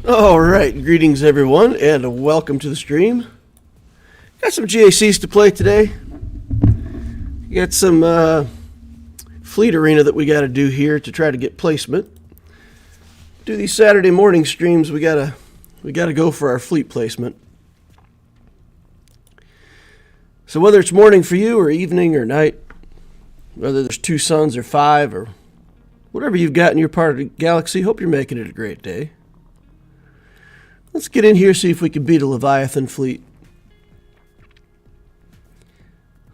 All right, greetings everyone, and welcome to the stream. Got some GACs to play today. Got some fleet arena that we got to do here to try to get placement. Do these Saturday morning streams. We gotta go for our fleet placement. So whether it's morning for you or evening or night, whether there's 2 suns or 5 or whatever you've got in your part of the galaxy, hope you're making it a great day. Let's get in here, see if we can beat a Leviathan fleet.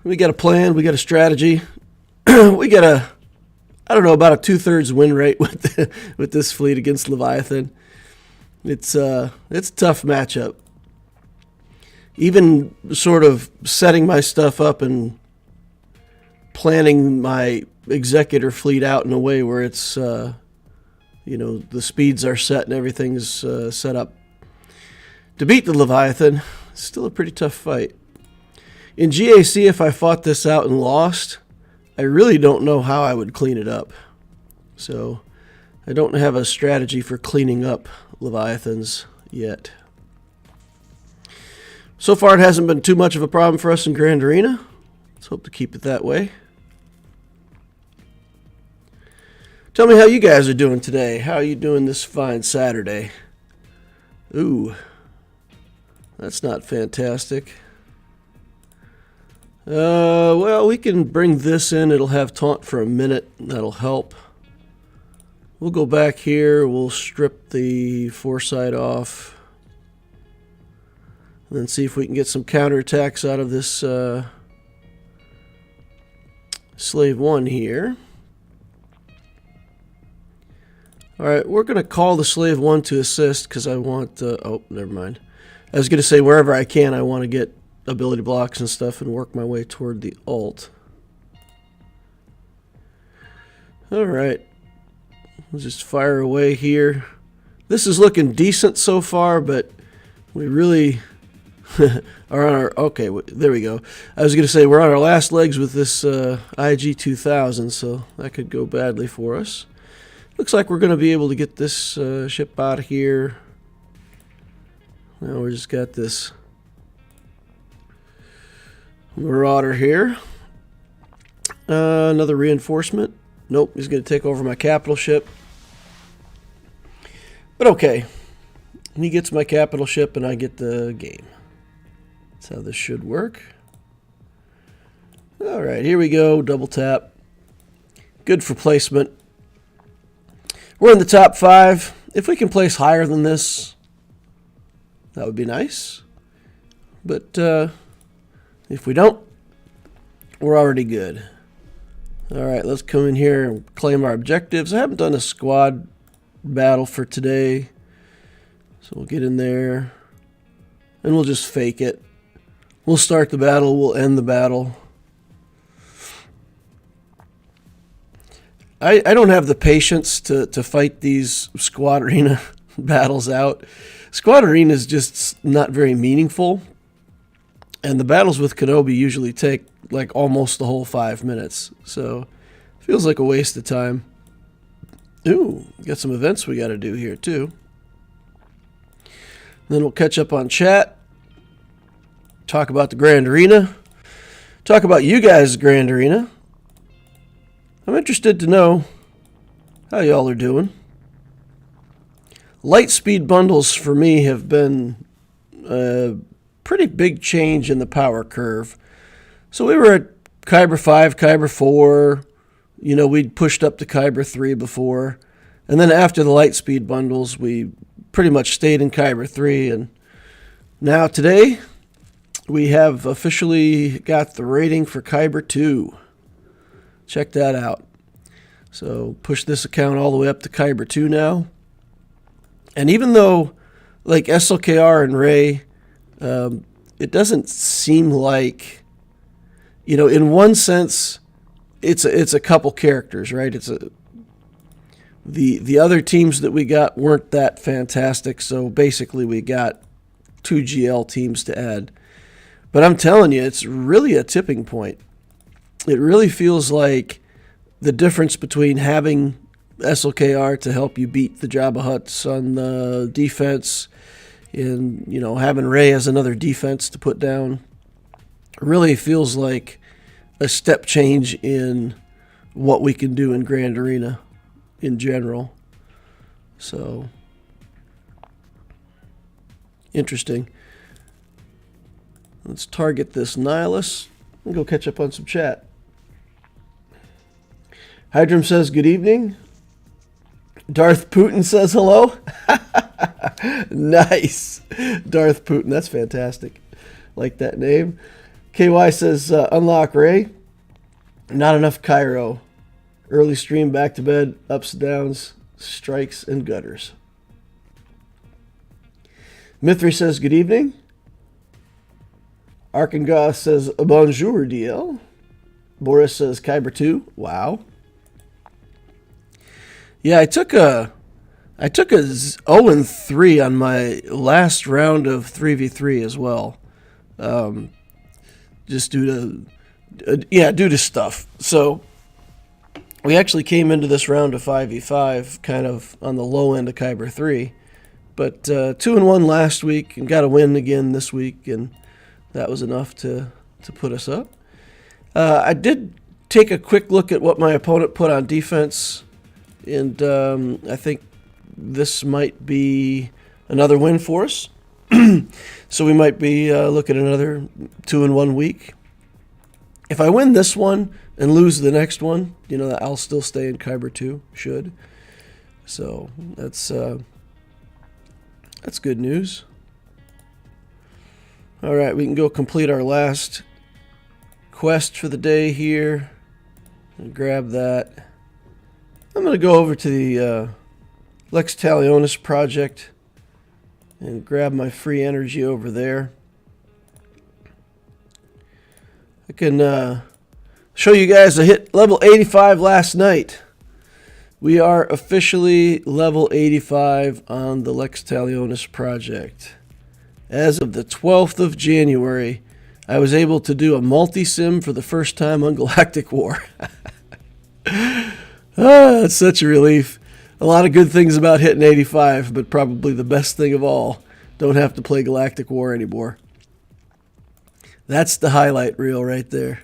We got a plan, we got a strategy. We got about a 2/3 win rate with this fleet against Leviathan. It's a tough matchup. Even sort of setting my stuff up and planning my Executor fleet out in a way where it's, the speeds are set and everything's set up to beat the Leviathan. It's still a pretty tough fight. In GAC, if I fought this out and lost, I really don't know how I would clean it up. So I don't have a strategy for cleaning up Leviathans yet. So far, it hasn't been too much of a problem for us in Grand Arena. Let's hope to keep it that way. Tell me how you guys are doing today. How are you doing this fine Saturday? Ooh, that's not fantastic. Well, we can bring this in. It'll have taunt for a minute. That'll help. We'll go back here. We'll strip the foresight off. And then see if we can get some counterattacks out of this Slave 1 here. Alright, we're going to call the Slave 1 to assist because I want... oh, never mind. I was going to say wherever I can, I want to get ability blocks and stuff and work my way toward the ult. Alright. We'll just fire away here. This is looking decent so far, but we really are on our... Okay, there we go. I was going to say we're on our last legs with this IG 2000, so that could go badly for us. Looks like we're going to be able to get this ship out of here. Now we just got this Marauder here. Another reinforcement. Nope, he's going to take over my capital ship. But okay. He gets my capital ship and I get the game. That's how this should work. Alright, here we go. Double tap. Good for placement. We're in the top 5. If we can place higher than this, that would be nice. But if we don't, we're already good. Alright, let's come in here and claim our objectives. I haven't done a squad battle for today. So we'll get in there. And we'll just fake it. We'll start the battle. We'll end the battle. I don't have the patience to fight these squad arena battles out. Squad arena is just not very meaningful. And the battles with Kenobi usually take like almost the whole 5 minutes. So it feels like a waste of time. Ooh, got some events we got to do here too. Then we'll catch up on chat. Talk about the Grand Arena. Talk about you guys' Grand Arena. I'm interested to know how y'all are doing. Lightspeed bundles for me have been a pretty big change in the power curve. So we were at Kyber 5, Kyber 4. We'd pushed up to Kyber 3 before. And then after the Lightspeed bundles, we pretty much stayed in Kyber 3. And now today, we have officially got the rating for Kyber 2. Check that out. So push this account all the way up to Kyber 2 now. And even though, like SLKR and Rey, it doesn't seem like, in one sense, it's a couple characters, right? The other teams that we got weren't that fantastic, so basically we got 2 GL teams to add. But I'm telling you, it's really a tipping point. It really feels like the difference between having SLKR to help you beat the Jabba Hutts on the defense, and having Rey as another defense to put down really feels like a step change in what we can do in Grand Arena in general. So interesting. Let's target this Nihilus and go catch up on some chat. Hydrum says good evening. Darth Putin says hello. Nice. Darth Putin, that's fantastic. Like that name. KY says unlock Rey. Not enough Cairo. Early stream, back to bed, ups, downs, strikes, and gutters. Mithri says good evening. Arkangoth says bonjour DL. Boris says Kyber 2. Wow. Yeah, I took a 0-3 on my last round of 3v3 as well. Just due to stuff. So we actually came into this round of 5v5 kind of on the low end of Kyber 3. But 2-1 last week and got a win again this week, and that was enough to put us up. I did take a quick look at what my opponent put on defense, and I think this might be another win for us. So we might be looking at another 2-1 week. If I win this one and lose the next one, I'll still stay in Kyber 2, should. So that's good news. All right, we can go complete our last quest for the day here and grab that. I'm going to go over to the Lex Talionis project and grab my free energy over there. I can show you guys I hit level 85 last night. We are officially level 85 on the Lex Talionis project. As of the 12th of January, I was able to do a multi-sim for the first time on Galactic War. That's such a relief. A lot of good things about hitting 85, but probably the best thing of all, don't have to play Galactic War anymore. That's the highlight reel right there.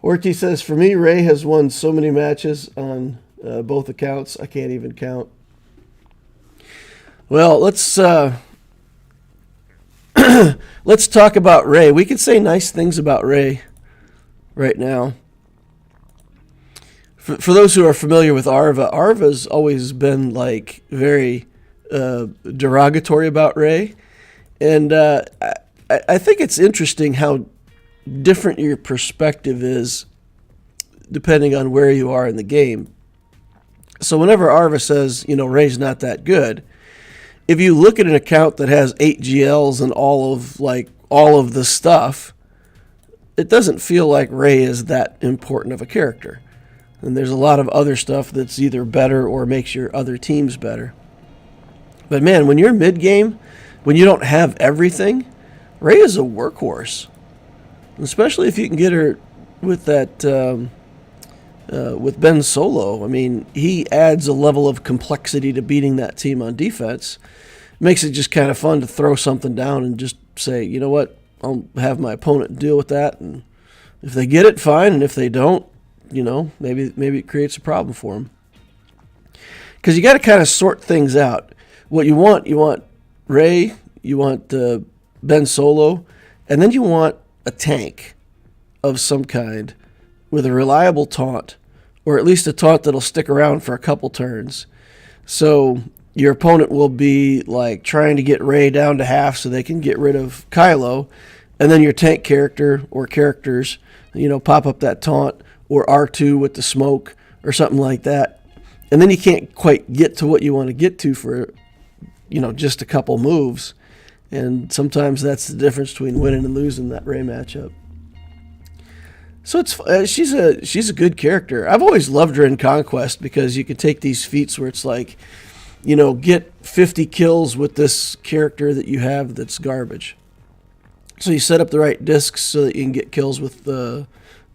Ortiz says, for me, Rey has won so many matches on both accounts, I can't even count. Well, let's let's talk about Rey. We can say nice things about Rey right now. For those who are familiar with Arva's always been like very derogatory about Rey, and I think it's interesting how different your perspective is depending on where you are in the game. So whenever Arva says, Rey's not that good, if you look at an account that has 8 GLs and all of the stuff, it doesn't feel like Rey is that important of a character. And there's a lot of other stuff that's either better or makes your other teams better. But man, when you're mid-game, when you don't have everything, Rey is a workhorse. Especially if you can get her with that, with Ben Solo. I mean, he adds a level of complexity to beating that team on defense. Makes it just kind of fun to throw something down and just say, you know what, I'll have my opponent deal with that. And if they get it, fine. And if they don't, maybe it creates a problem for them. Because you got to kind of sort things out. What you want Rey, you want Ben Solo, and then you want a tank of some kind with a reliable taunt, or at least a taunt that'll stick around for a couple turns. So your opponent will be like trying to get Rey down to half so they can get rid of Kylo, and then your tank character or characters, pop up that taunt or R2 with the smoke or something like that. And then you can't quite get to what you want to get to for, just a couple moves. And sometimes that's the difference between winning and losing that Rey matchup. So she's a good character. I've always loved her in Conquest because you can take these feats where it's like, get 50 kills with this character that you have that's garbage. So you set up the right discs so that you can get kills with the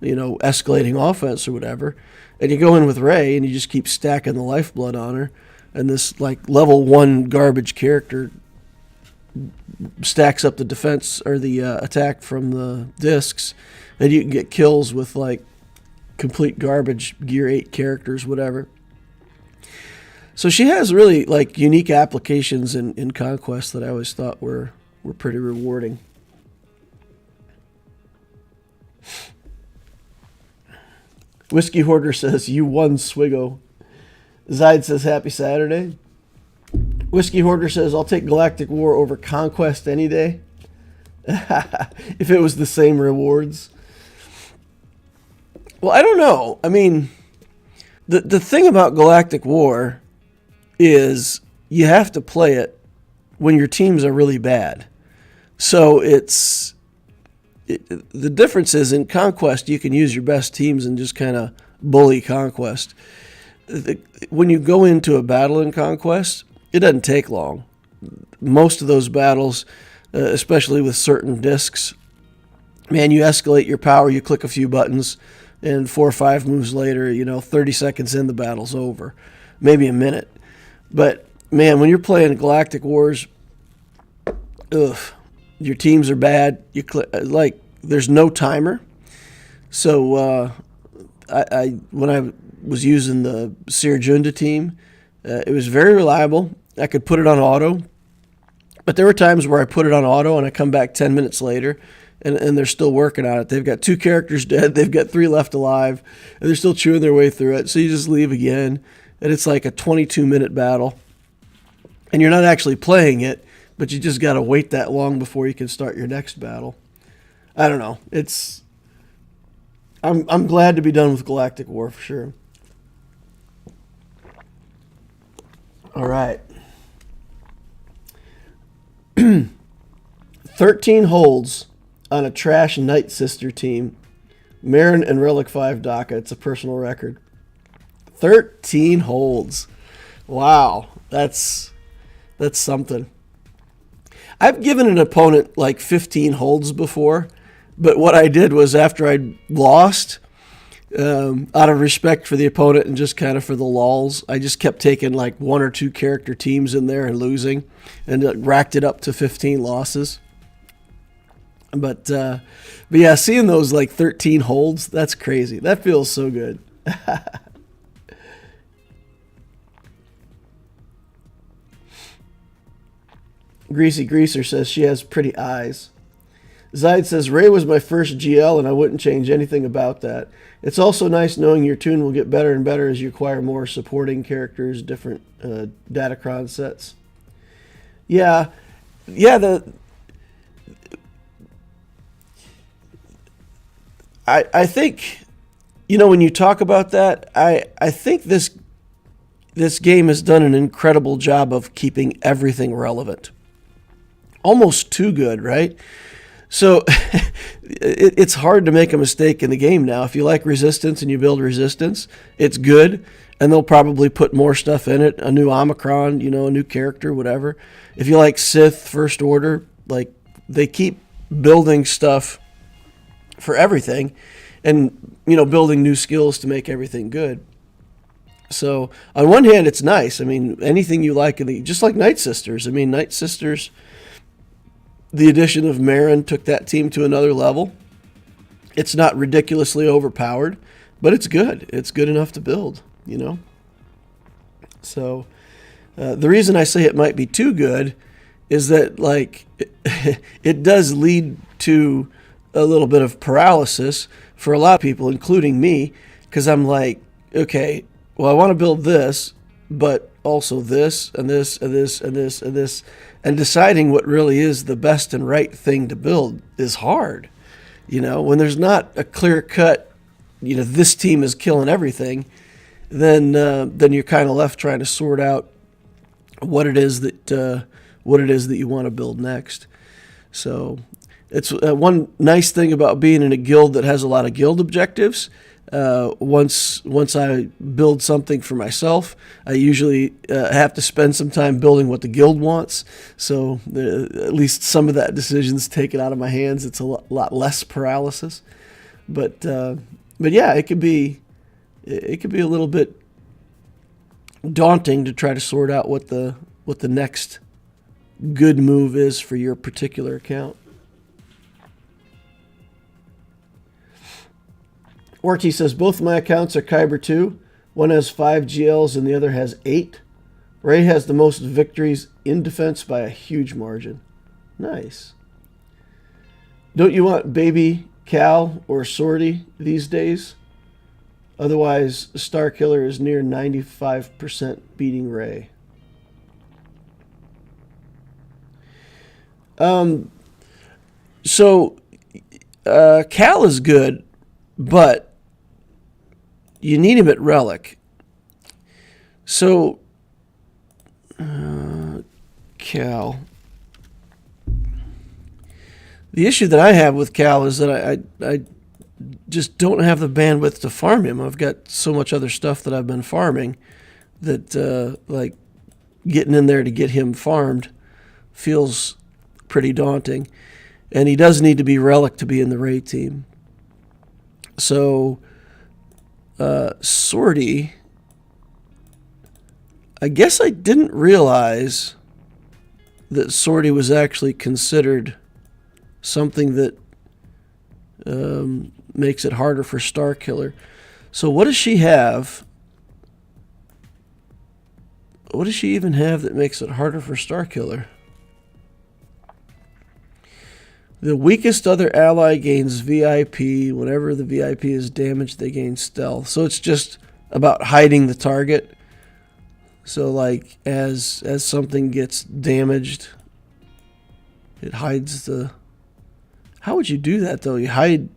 escalating offense or whatever. And you go in with Rey and you just keep stacking the lifeblood on her. And this like level 1 garbage character stacks up the defense or the attack from the discs. And you can get kills with like complete garbage gear 8 characters, whatever. So she has really like unique applications in Conquest that I always thought were pretty rewarding. Whiskey Hoarder says, "You won, Swgoh." Zide says, "Happy Saturday." Whiskey Hoarder says, "I'll take Galactic War over Conquest any day." If it was the same rewards. Well, I don't know. I mean, the thing about Galactic War is you have to play it when your teams are really bad. So the difference is in Conquest, you can use your best teams and just kind of bully Conquest. When you go into a battle in Conquest, it doesn't take long. Most of those battles, especially with certain discs, man, you escalate your power, you click a few buttons, and 4 or 5 moves later, 30 seconds in, the battle's over. Maybe a minute. But, man, when you're playing Galactic Wars, your teams are bad. There's no timer. So when I was using the Sir Junda team, it was very reliable. I could put it on auto. But there were times where I put it on auto and I come back 10 minutes later and they're still working on it. They've got 2 characters dead. They've got 3 left alive. And they're still chewing their way through it. So you just leave again. And it's like a 22-minute battle. And you're not actually playing it, but you just got to wait that long before you can start your next battle. I don't know. I'm glad to be done with Galactic War for sure. All right. 13 holds on a trash Night Sister team. Marin and Relic 5 DACA. It's a personal record. 13 holds. Wow. That's something. I've given an opponent like 15 holds before, but what I did was after I'd lost, out of respect for the opponent and just kind of for the lulz, I just kept taking like 1 or 2 character teams in there and losing, and racked it up to 15 losses. But yeah, seeing those like 13 holds, that's crazy. That feels so good. Greasy Greaser says she has pretty eyes. Zide says, "Rey was my first GL and I wouldn't change anything about that. It's also nice knowing your tune will get better and better as you acquire more supporting characters, different Datacron sets." Yeah, I think, when you talk about that, I think this game has done an incredible job of keeping everything relevant. Almost too good, right? So it's hard to make a mistake in the game now. If you like Resistance and you build Resistance, it's good, and they'll probably put more stuff in it, a new Omicron, a new character, whatever. If you like Sith, First Order, like they keep building stuff for everything and, building new skills to make everything good. So on one hand, it's nice. I mean, anything you like, just like Night Sisters. I mean, Night Sisters, the addition of Marin took that team to another level. It's not ridiculously overpowered, but it's good. It's good enough to build, So the reason I say it might be too good is that, like, it does lead to a little bit of paralysis for a lot of people, including me, because I'm like, okay, well, I want to build this, but also this and this and this and this and this. And deciding what really is the best and right thing to build is hard. When there's not a clear cut, this team is killing everything, then you're kind of left trying to sort out what it is that you want to build next. So it's one nice thing about being in a guild that has a lot of guild objectives. Once I build something for myself, I usually have to spend some time building what the guild wants. So at least some of that decision's taken out of my hands. It's a lot less paralysis. But yeah, it could be a little bit daunting to try to sort out what the next good move is for your particular account. Ortiz says, both my accounts are Kyber 2. One has 5 GLs and the other has 8. Rey has the most victories in defense by a huge margin. Nice. Don't you want baby Cal or Sortie these days? Otherwise, Star Killer is near 95% beating Rey. So Cal is good, but you need him at Relic. So Cal. The issue that I have with Cal is that I just don't have the bandwidth to farm him. I've got so much other stuff that I've been farming that like getting in there to get him farmed feels pretty daunting. And he does need to be Relic to be in the Rey team. So Sortie, I guess I didn't realize that Sortie was actually considered something that makes it harder for Star Killer. So what does she have? What does she even have that makes it harder for Star Killer? The weakest other ally gains VIP. Whenever the VIP is damaged, they gain stealth. So it's just about hiding the target. So like as something gets damaged, it hides the... How would you do that though? You hide...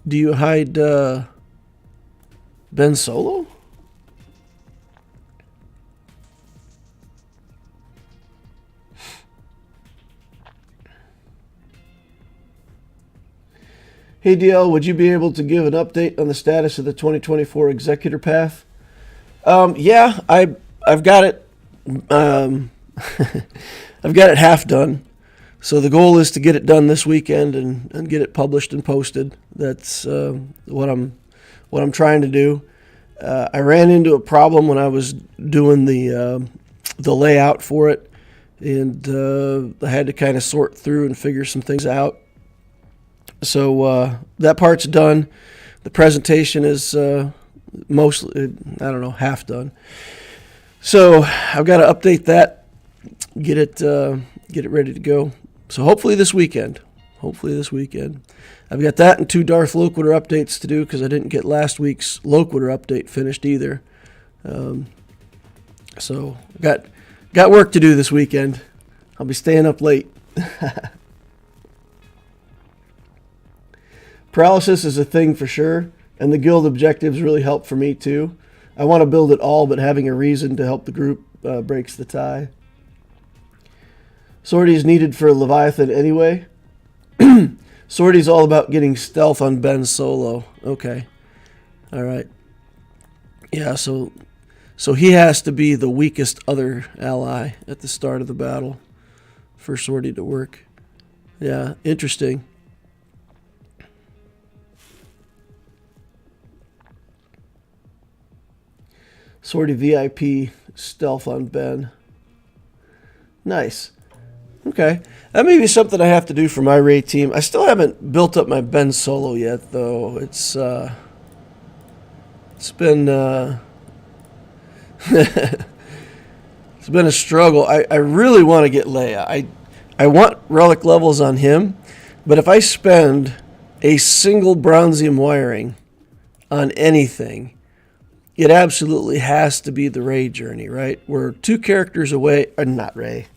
Do you hide Ben Solo? Hey DL, would you be able to give an update on the status of the 2024 Executor Path? Yeah, I've got it. I've got it half done. So the goal is to get it done this weekend and get it published and posted. That's what I'm trying to do. I ran into a problem when I was doing the layout for it, and I had to kind of sort through and figure some things out. So that part's done. The presentation is mostly, half done. So I've got to update that, get it ready to go. So hopefully this weekend. I've got that and 2 Darth Loquitur updates to do because I didn't get last week's Loquitur update finished either. So got work to do this weekend. I'll be staying up late. Paralysis is a thing for sure, and the guild objectives really help for me too. I want to build it all, but having a reason to help the group breaks the tie. Sortie is needed for Leviathan anyway. Sortie's all about getting stealth on Ben Solo. Okay. All right. Yeah, so he has to be the weakest other ally at the start of the battle for Sortie to work. Yeah, interesting. Sortie VIP stealth on Ben. Nice. Okay. That may be something I have to do for my Rey team. I still haven't built up my Ben Solo yet, though. It's been it's been a struggle. I really want to get Leia. I want relic levels on him, but if I spend a single bronzium wiring on anything, it absolutely has to be the Rey journey, right? We're 2 characters away, not Rey,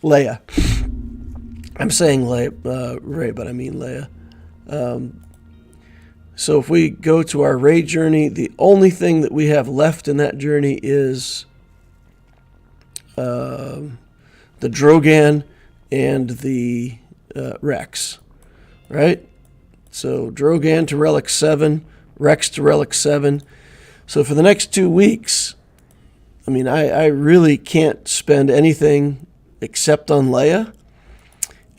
Leia. I'm saying Rey, but I mean Leia. So if we go to our Rey journey, the only thing that we have left in that journey is the Drogan and the Rex, right? So Drogan to Relic 7, Rex to Relic 7. So for the next 2 weeks, I mean, I really can't spend anything except on Leia.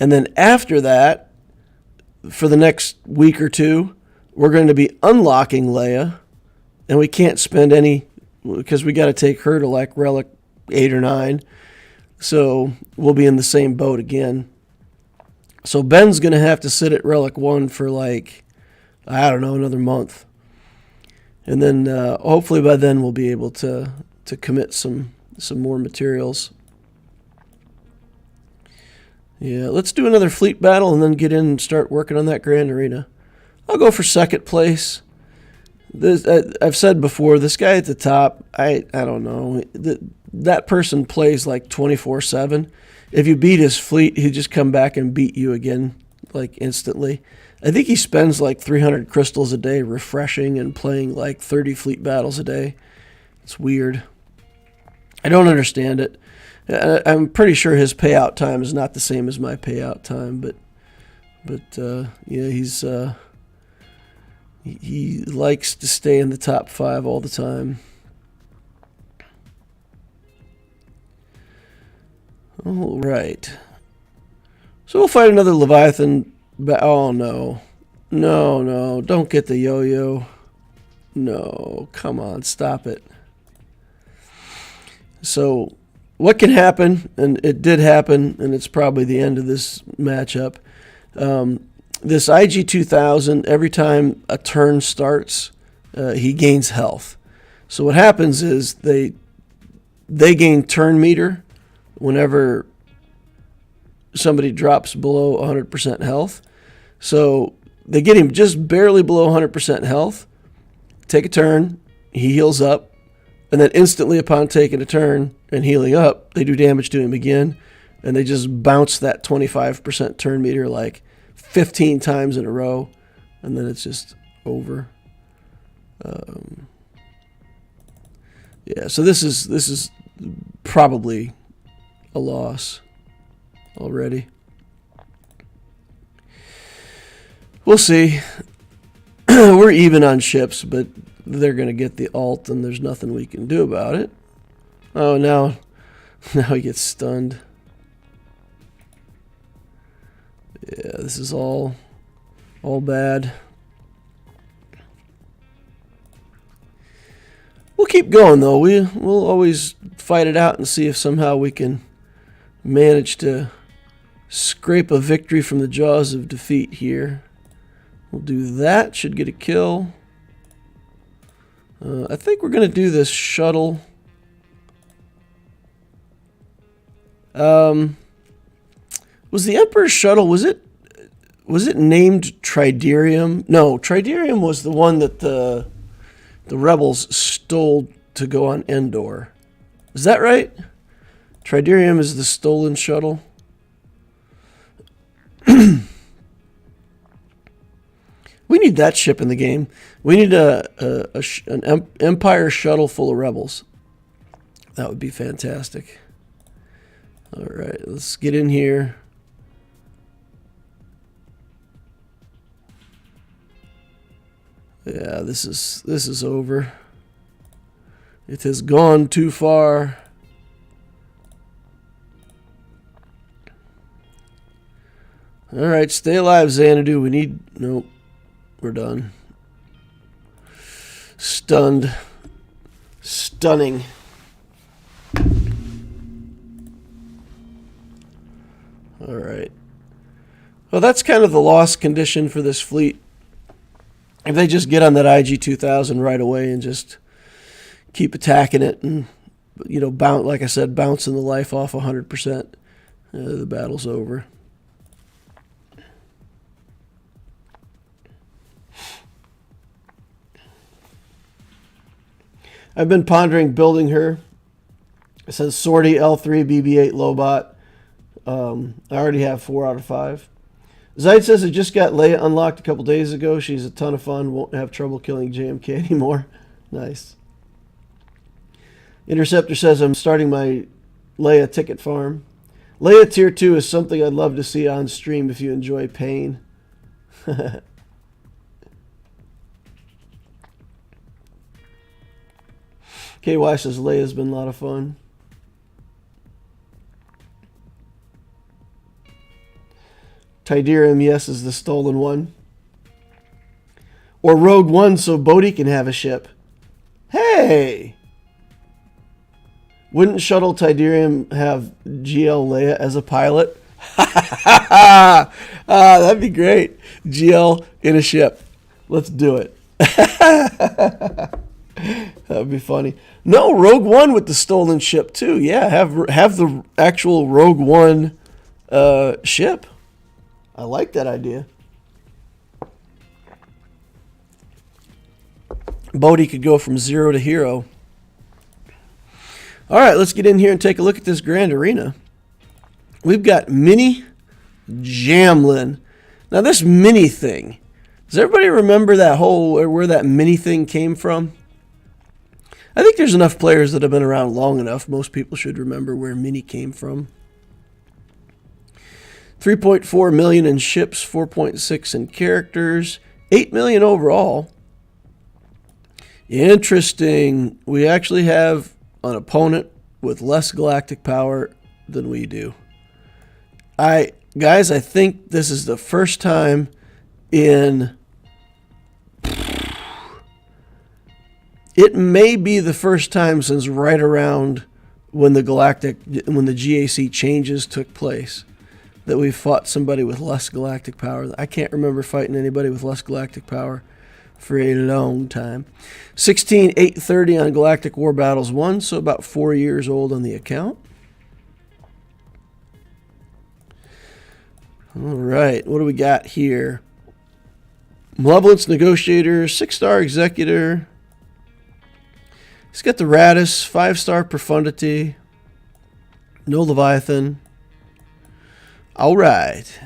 And then after that, for the next week or two, we're going to be unlocking Leia, and we can't spend any because we got to take her to like Relic 8 or 9. So we'll be in the same boat again. So Ben's going to have to sit at Relic 1 for like, I don't know, another month. And then hopefully by then we'll be able to commit some more materials. Yeah, let's do another fleet battle and then get in and start working on that Grand Arena. I'll go for second place. I've said before, this guy at the top, I don't know. That person plays like 24/7. If you beat his fleet, he'd just come back and beat you again, like instantly. I think he spends like 300 crystals a day refreshing and playing like 30 fleet battles a day. It's weird. I don't understand it. I'm pretty sure his payout time is not the same as my payout time, but yeah, he likes to stay in the top 5 all the time. All right. So we'll fight another Leviathan. Oh, no. No, don't get the yo-yo. No, come on, stop it. So what can happen, and it did happen, and it's probably the end of this matchup. This IG-2000, every time a turn starts, he gains health. So what happens is they gain turn meter whenever somebody drops below 100% health. So they get him just barely below 100% health, take a turn, he heals up, and then instantly upon taking a turn and healing up, they do damage to him again, and they just bounce that 25% turn meter like 15 times in a row, and then it's just over. Yeah, so this is probably a loss already. We'll see. We're even on ships, but they're going to get the ult, and there's nothing we can do about it. Oh, now he gets stunned. Yeah, this is all bad. We'll keep going, though. We'll always fight it out and see if somehow we can manage to scrape a victory from the jaws of defeat here. We'll do that. Should get a kill. I think we're going to do this shuttle. Was the Emperor's shuttle, was it named Triderium? No, Triderium was the one that the rebels stole to go on Endor. Is that right? Triderium is the stolen shuttle. We need that ship in the game. We need an Empire shuttle full of rebels. That would be fantastic. All right, let's get in here. Yeah, this is over. It has gone too far. All right, stay alive, Xanadu. We need... Nope. We're done. Stunned. Stunning. All right. Well, that's kind of the lost condition for this fleet. If they just get on that IG-2000 right away and just keep attacking it and, bounce, like I said, bouncing the life off 100%, the battle's over. I've been pondering building her. It says Sortie L3 BB-8 Lobot. I already have 4 out of 5. Zaid says I just got Leia unlocked a couple days ago. She's a ton of fun. Won't have trouble killing JMK anymore. Nice. Interceptor says I'm starting my Leia ticket farm. Leia Tier 2 is something I'd love to see on stream if you enjoy pain. KY says Leia's been a lot of fun. Tydirium, yes, is the stolen one. Or Rogue One so Bodhi can have a ship. Hey! Wouldn't Shuttle Tydirium have GL Leia as a pilot? That'd be great. GL in a ship. Let's do it. That would be funny. No, Rogue One with the stolen ship too. Yeah, have the actual Rogue One ship. I like that idea. Bodhi could go from 0 to hero. All right, let's get in here and take a look at this Grand Arena. We've got Mini Jamlin. Now this Mini thing, does everybody remember that whole, or where that Mini thing came from? I think there's enough players that have been around long enough. Most people should remember where Mini came from. 3.4 million in ships, 4.6 in characters, 8 million overall. Interesting. We actually have an opponent with less galactic power than we do. Guys, I think this is the first time in... It may be the first time since right around when the GAC changes took place that we fought somebody with less galactic power. I can't remember fighting anybody with less galactic power for a long time. 16,830 on Galactic War Battles 1, so about 4 years old on the account. All right, what do we got here? Malevolence Negotiator, 6-star Executor. He's got the Radis, 5-star Profundity. No Leviathan. All right.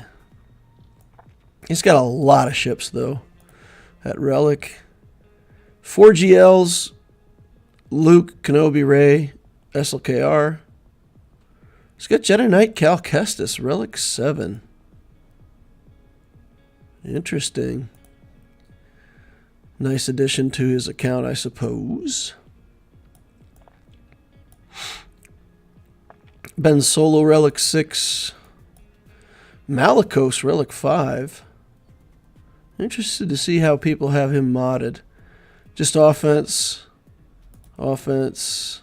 He's got a lot of ships, though. That Relic. 4 GLs. Luke, Kenobi, Rey, SLKR. He's got Jedi Knight, Cal Kestis, Relic 7. Interesting. Nice addition to his account, I suppose. Ben Solo, Relic 6. Malicos, Relic 5. Interested to see how people have him modded. Just offense, offense,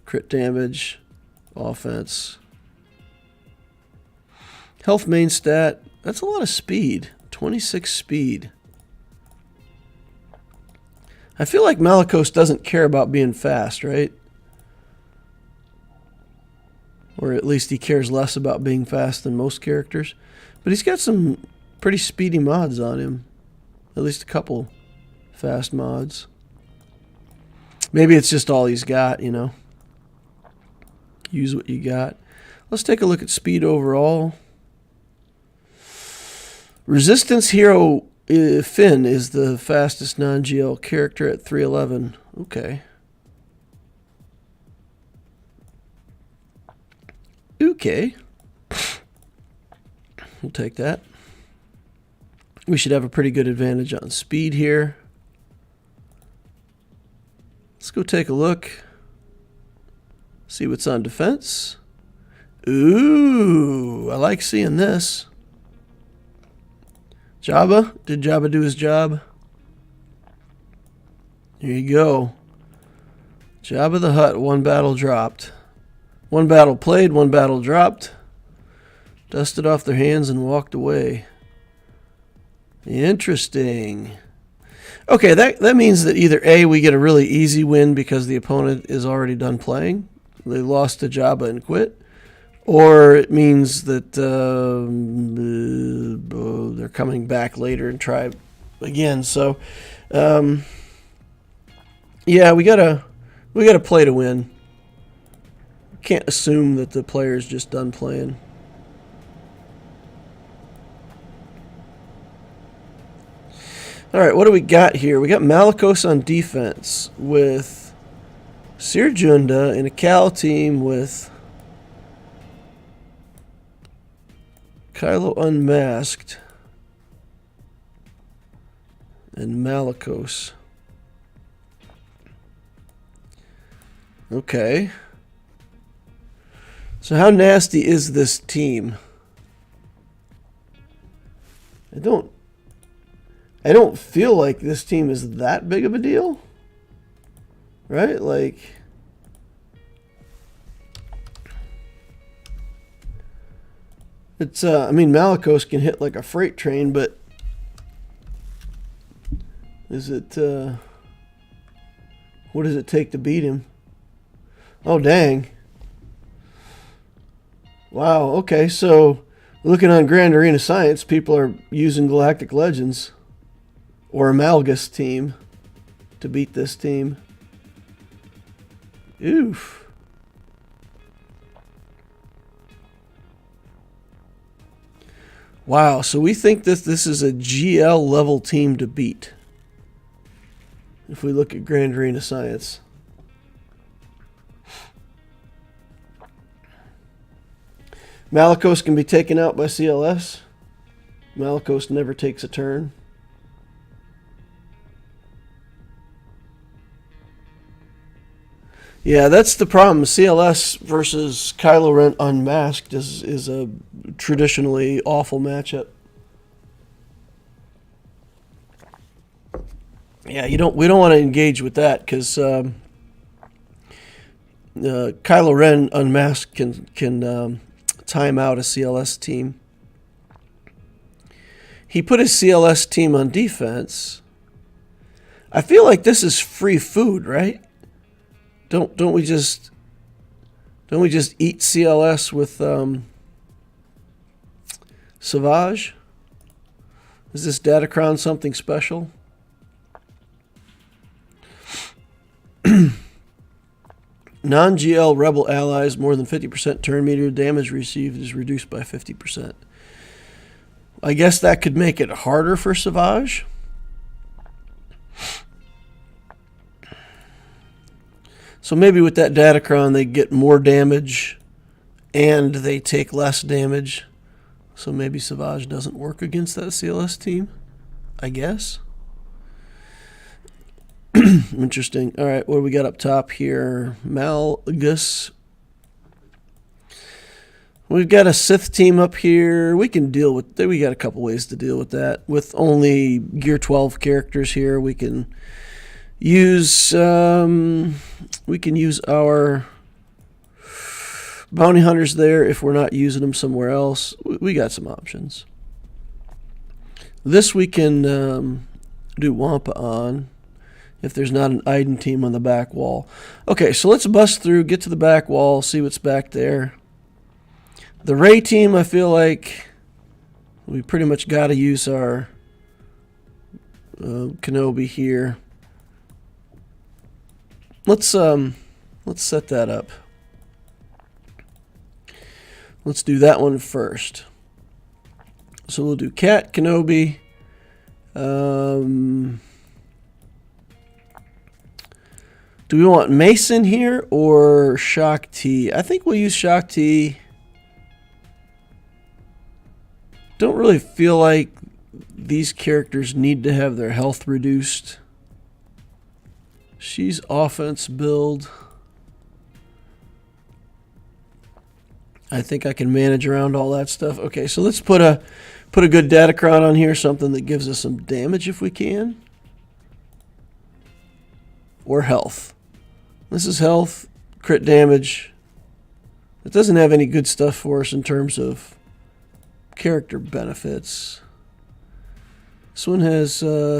crit damage, offense. Health main stat, that's a lot of speed. 26 speed. I feel like Malicos doesn't care about being fast, right? Or at least he cares less about being fast than most characters. But he's got some pretty speedy mods on him. At least a couple fast mods. Maybe it's just all he's got, you know. Use what you got. Let's take a look at speed overall. Resistance Hero Finn is the fastest non-GL character at 311. Okay. Okay. We'll take that. We should have a pretty good advantage on speed here. Let's go take a look. See what's on defense. Ooh, I like seeing this. Jabba? Did Jabba do his job? Here you go. Jabba the Hutt, 1 battle dropped. 1 battle played, 1 battle dropped. Dusted off their hands and walked away. Interesting. Okay, that means that either A, we get a really easy win because the opponent is already done playing. They lost to Jabba and quit. Or it means that they're coming back later and try again. So, yeah, we gotta play to win. Can't assume that the player's just done playing. All right, what do we got here? We got Malicos on defense with Sir Junda and a Cal team with Kylo Unmasked and Malicos. Okay. So how nasty is this team? I don't feel like this team is that big of a deal, right? Like, it's I mean, Malicos can hit like a freight train, but is it what does it take to beat him? Oh, dang. Wow, okay, so looking on Grand Arena Science, people are using Galactic Legends or Amalgus team to beat this team. Oof. Wow, so we think that this is a GL level team to beat. If we look at Grand Arena Science. Malicos can be taken out by CLS. Malicos never takes a turn. Yeah, that's the problem. CLS versus Kylo Ren unmasked is a traditionally awful matchup. Yeah, we don't want to engage with that because Kylo Ren unmasked can time out a CLS team. He put his CLS team on defense. I feel like this is free food, right? Don't we just eat CLS with Savage? Is this Datacron something special? Non-GL Rebel allies, more than 50% turn meter damage received is reduced by 50%. I guess that could make it harder for Savage. So maybe with that Datacron they get more damage and they take less damage. So maybe Savage doesn't work against that CLS team, I guess. Interesting. All right, what do we got up top here? Malgus. We've got a Sith team up here. We can deal with. We got a couple ways to deal with that. With only Gear 12 characters here, we can use. We can use our bounty hunters there if we're not using them somewhere else. We got some options. This we can do Wampa on. If there's not an Iden team on the back wall. Okay, so let's bust through, get to the back wall, see what's back there. The Rey team, I feel like we pretty much got to use our Kenobi here. Let's set that up. Let's do that one first. So we'll do Cat, Kenobi. Do we want Mason here or Shock T? I think we'll use Shock T. Don't really feel like these characters need to have their health reduced. She's offense build. I think I can manage around all that stuff. Okay, so let's put a good Datacron on here, something that gives us some damage if we can. Or health. This is health, crit damage. It doesn't have any good stuff for us in terms of character benefits. This one has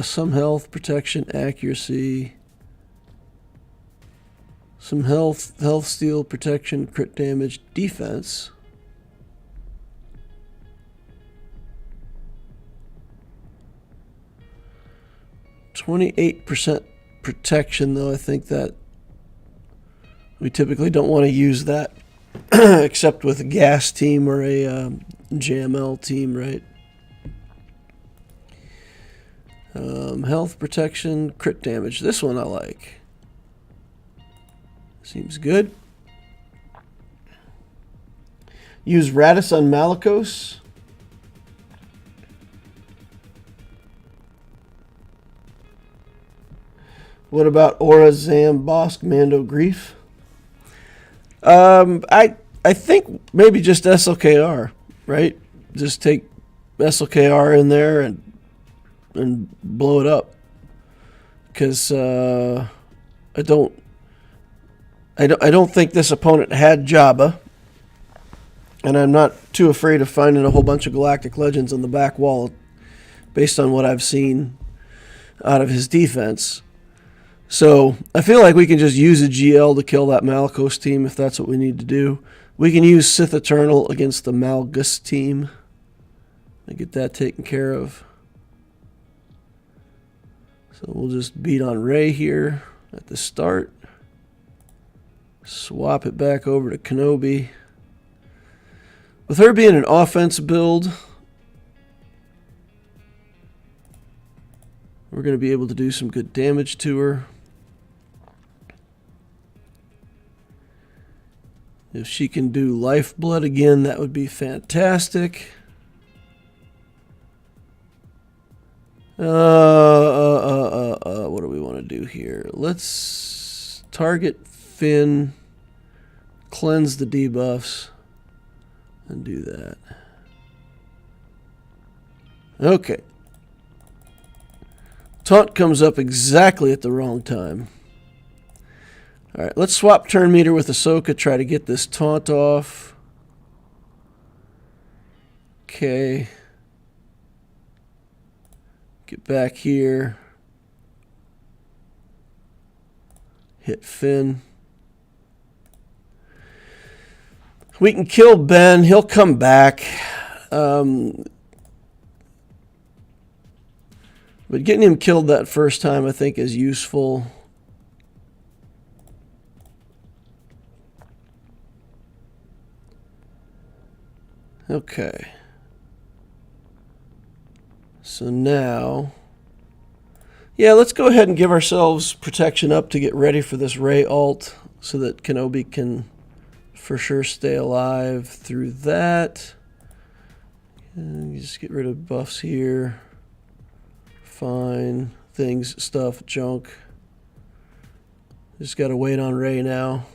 some health, protection, accuracy. Some health, steal, protection, crit damage, defense. %28 protection, though. I think that we typically don't want to use that except with a gas team or a JML team, right? Health, protection, crit damage. This one I like. Seems good. Use Radis on Malicos. What about Aura, Zam, Bosk, Mando, Grief? I think maybe just SLKR, right? Just take SLKR in there and blow it up. Because I don't think this opponent had Jabba, and I'm not too afraid of finding a whole bunch of Galactic Legends on the back wall, based on what I've seen out of his defense. So I feel like we can just use a GL to kill that Malicos team if that's what we need to do. We can use Sith Eternal against the Malgus team and get that taken care of. So we'll just beat on Rey here at the start. Swap it back over to Kenobi. With her being an offense build, we're going to be able to do some good damage to her. If she can do Lifeblood again, that would be fantastic. What do we want to do here? Let's target Finn, cleanse the debuffs, and do that. Okay. Taunt comes up exactly at the wrong time. Alright, let's swap turn meter with Ahsoka, try to get this taunt off. Okay. Get back here. Hit Finn. We can kill Ben. He'll come back. But getting him killed that first time, I think, is useful. Okay. So now, yeah, let's go ahead and give ourselves protection up to get ready for this Rey ult so that Kenobi can for sure stay alive through that. And just get rid of buffs here. Fine. Things, stuff, junk. Just got to wait on Rey now.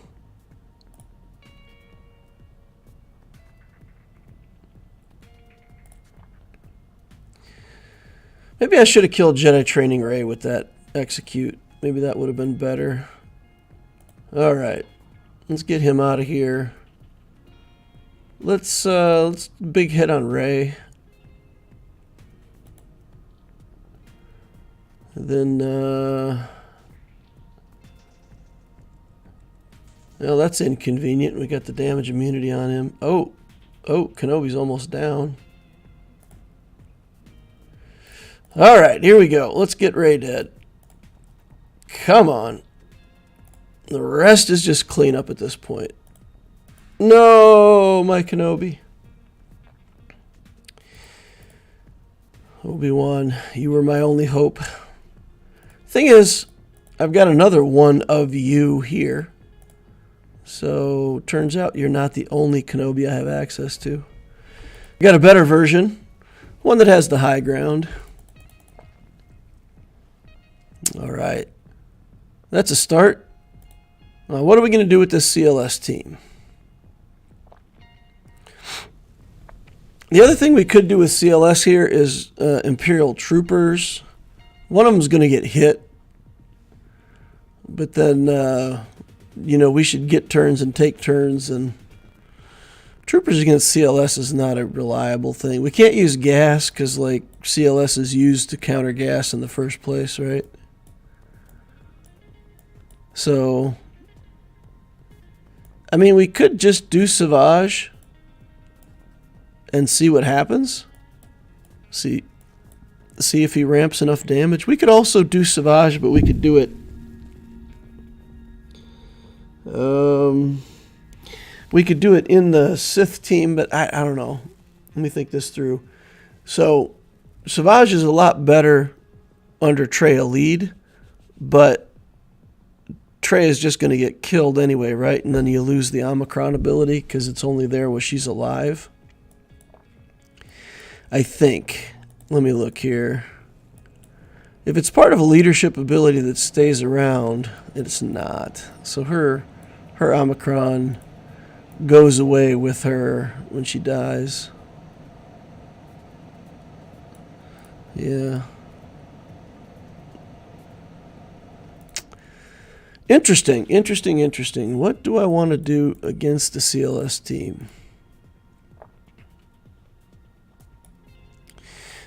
Maybe I should have killed Jedi Training Rey with that execute. Maybe that would have been better. Alright. Let's get him out of here. Let's big hit on Rey. And then well, that's inconvenient. We got the damage immunity on him. Oh, Kenobi's almost down. Alright, here we go. Let's get Rey dead. Come on. The rest is just cleanup at this point. No, my Kenobi. Obi-Wan, you were my only hope. Thing is, I've got another one of you here. So, turns out you're not the only Kenobi I have access to. I got a better version. One that has the high ground. Alright. That's a start. What are we going to do with this CLS team? The other thing we could do with CLS here is Imperial Troopers. One of them is going to get hit. But then, you know, we should get turns and take turns. And Troopers against CLS is not a reliable thing. We can't use gas because, like, CLS is used to counter gas in the first place, right? So, I mean, we could just do Savage and see what happens. See if he ramps enough damage. We could also do Savage, but we could do it. We could do it in the Sith team, but I don't know. Let me think this through. So, Savage is a lot better under Trey lead, but Trey is just going to get killed anyway, right? And then you lose the Omicron ability because it's only there when she's alive. I think. Let me look here. If it's part of a leadership ability that stays around, it's not. So her Omicron goes away with her when she dies. Yeah. Interesting. What do I want to do against the CLS team?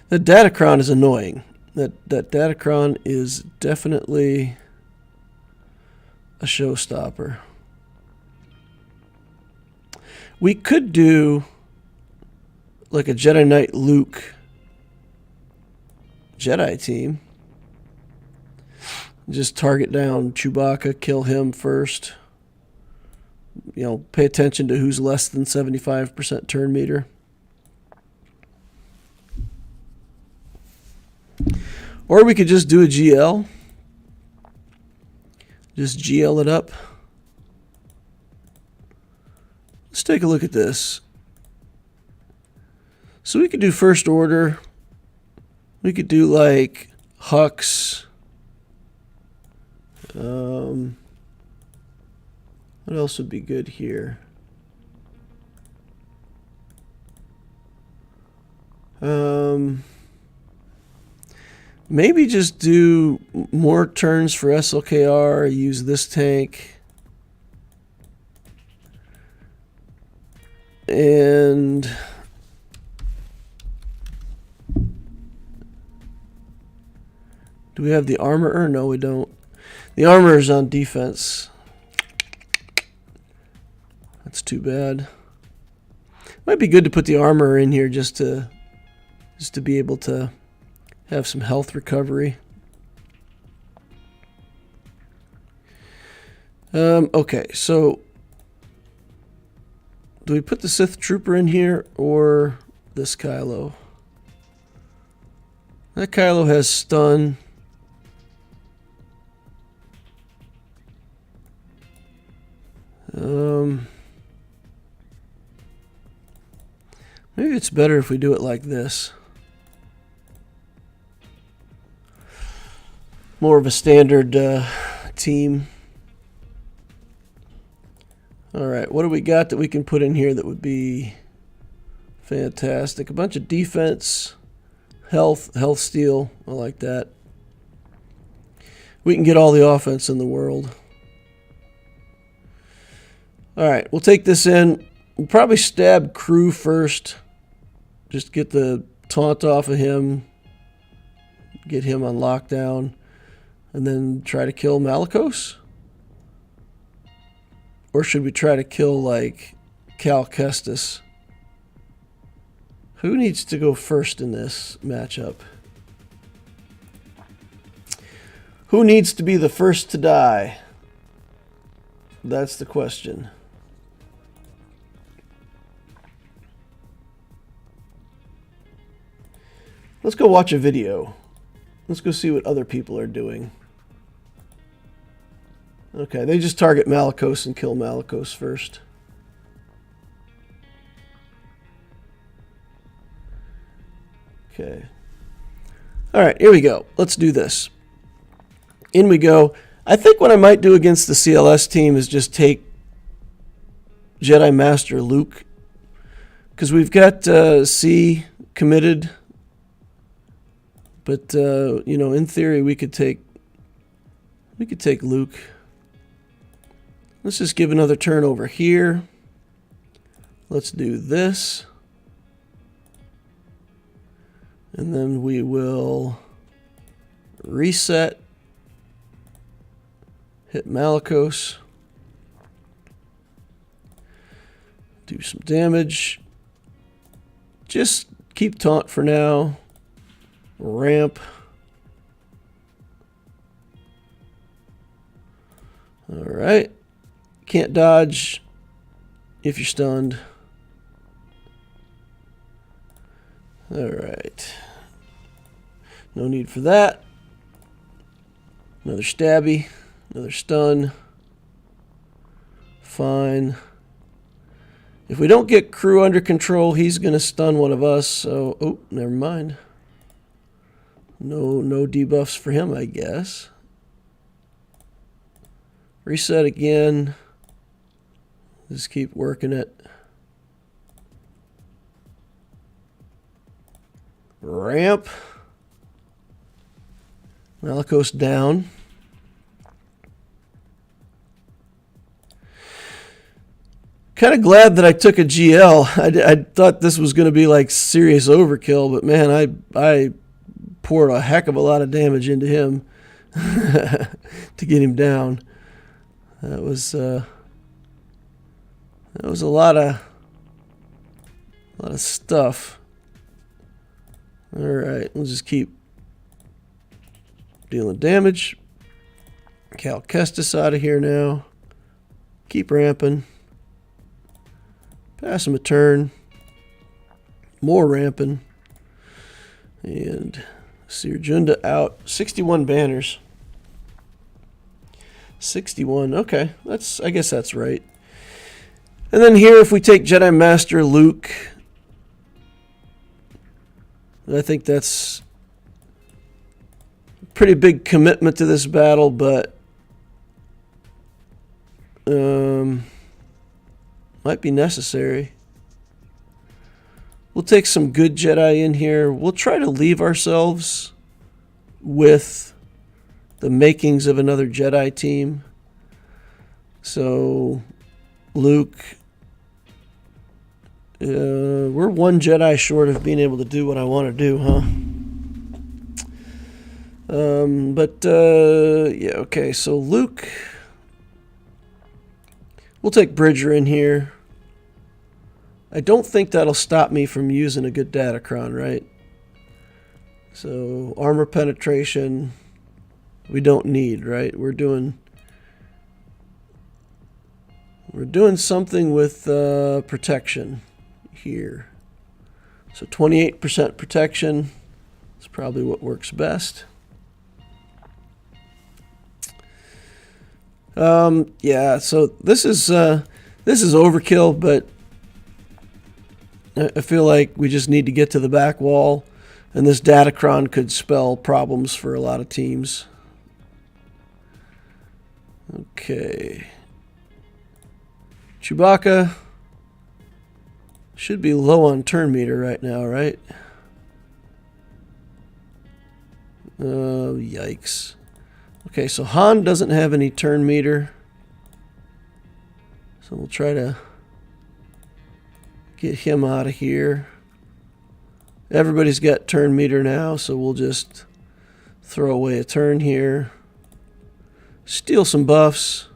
The Datacron is annoying. That Datacron is definitely a showstopper. We could do like a Jedi Knight Luke Jedi team. Just target down Chewbacca, kill him first. You know, pay attention to who's less than 75% turn meter. Or we could just do a GL. Just GL it up. Let's take a look at this. So we could do First Order. We could do like Hux. What else would be good here? Maybe just do more turns for SLKR, use this tank. And do we have the armor? No, we don't. The armor is on defense. That's too bad. Might be good to put the armor in here just to be able to have some health recovery. Okay, so do we put the Sith Trooper in here or this Kylo? That Kylo has stun. Maybe it's better if we do it like this. More of a standard team. Alright, what do we got that we can put in here that would be fantastic? A bunch of defense, health steal. I like that. We can get all the offense in the world. Alright, we'll take this in. We'll probably stab Crew first. Just get the taunt off of him. Get him on lockdown. And then try to kill Malicos? Or should we try to kill, like, Cal Kestis? Who needs to go first in this matchup? Who needs to be the first to die? That's the question. Let's go watch a video. Let's go see what other people are doing. Okay, they just target Malicos and kill Malicos first. Okay. Alright, here we go. Let's do this. In we go. I think what I might do against the CLS team is just take Jedi Master Luke. Because we've got C committed. But, you know, in theory, we could take Luke. Let's just give another turn over here. Let's do this. And then we will reset. Hit Malicos. Do some damage. Just keep taunt for now. Ramp. Alright. Can't dodge if you're stunned. Alright. No need for that. Another stabby. Another stun. Fine. If we don't get Crew under control, he's going to stun one of us. So, oh, never mind. No debuffs for him, I guess. Reset again. Just keep working it. Ramp. Malicos down. Kind of glad that I took a GL. I thought this was going to be like serious overkill, but man, I poured a heck of a lot of damage into him to get him down. That was a lot of stuff. All right, we'll just keep dealing damage. Cal Kestis out of here now. Keep ramping. Pass him a turn. More ramping. And Seer Junda out. 61 banners. 61. Okay, I guess that's right. And then here, if we take Jedi Master Luke, I think that's a pretty big commitment to this battle, but might be necessary. We'll take some good Jedi in here. We'll try to leave ourselves with the makings of another Jedi team. So, Luke, we're one Jedi short of being able to do what I want to do, huh? Yeah, okay, so Luke, we'll take Bridger in here. I don't think that'll stop me from using a good Datacron, right? So, armor penetration, we don't need, right? We're doing something with protection here. So 28% protection is probably what works best. Yeah, so this is overkill, but I feel like we just need to get to the back wall, and this Datacron could spell problems for a lot of teams. Okay. Chewbacca should be low on turn meter right now, right? Oh, yikes. Okay, so Han doesn't have any turn meter. So we'll try to get him out of here. Everybody's got turn meter now, so we'll just throw away a turn here. Steal some buffs.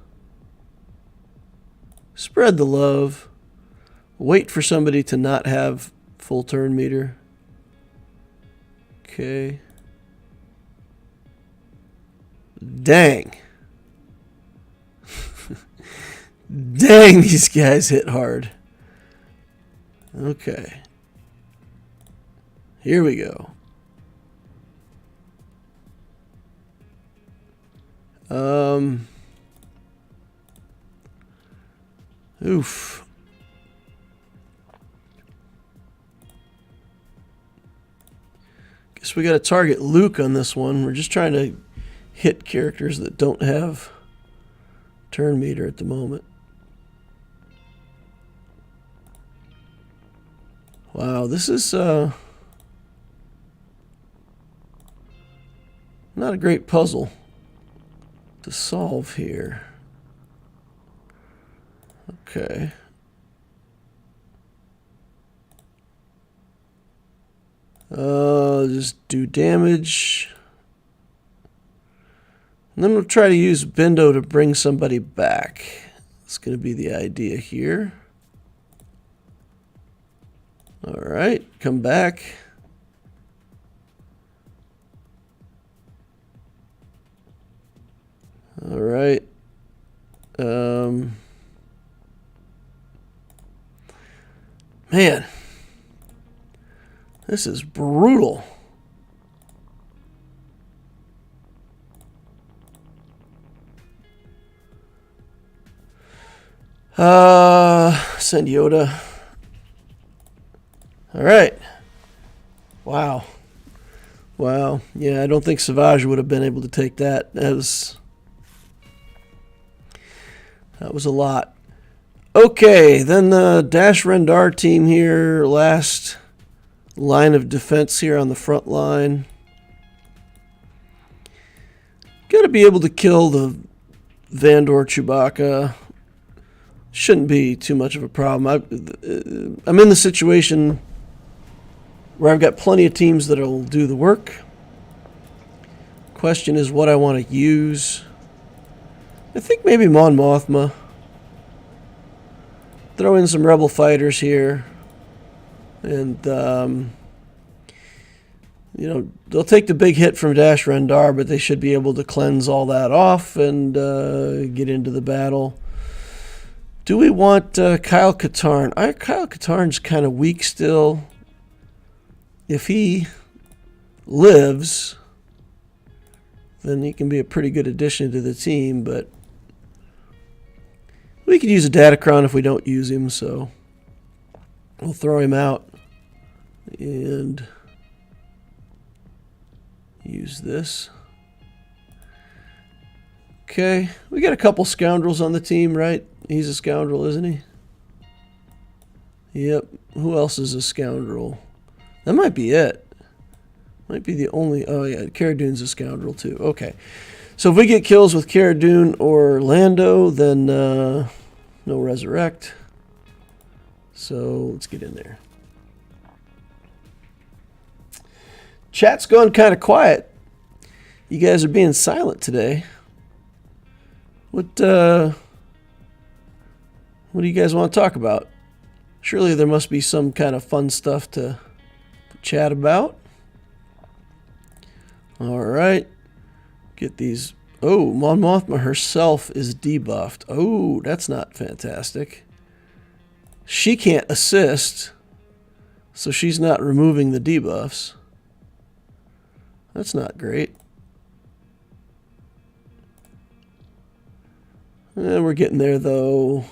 Spread the love. Wait for somebody to not have full turn meter. Okay. Dang. Dang, these guys hit hard. Okay. Here we go. Oof. Guess we got to target Luke on this one. We're just trying to hit characters that don't have turn meter at the moment. Wow, this is not a great puzzle to solve here. Okay. Just do damage. And then we'll try to use Bendo to bring somebody back. That's going to be the idea here. All right, come back. All right. Man, this is brutal. Send Yoda. All right. Wow. Wow. Yeah, I don't think Savage would have been able to take that. That was a lot. Okay, then the Dash Rendar team here, last line of defense here on the front line. to be able to kill the Vandor Chewbacca. Shouldn't be too much of a problem. I'm in the situation where I've got plenty of teams that'll do the work. Question is what I want to use. I think maybe Mon Mothma. Throw in some Rebel fighters here. And, you know, they'll take the big hit from Dash Rendar, but they should be able to cleanse all that off and get into the battle. Do we want Kyle Katarn? Kyle Katarn's kind of weak still. If he lives, then he can be a pretty good addition to the team, but we could use a Datacron if we don't use him, so we'll throw him out and use this. Okay, we got a couple scoundrels on the team, right? He's a scoundrel, isn't he? Yep. Who else is a scoundrel? That might be it. Might be the only... Oh, yeah, Cara Dune's a scoundrel, too. Okay. So if we get kills with Cara Dune or Lando, then no resurrect. So let's get in there. Chat's gone kind of quiet. You guys are being silent today. What do you guys want to talk about? Surely there must be some kind of fun stuff to chat about. All right. Get these. Oh, Mon Mothma herself is debuffed. Oh, that's not fantastic. She can't assist, so she's not removing the debuffs. That's not great. We're getting there, though.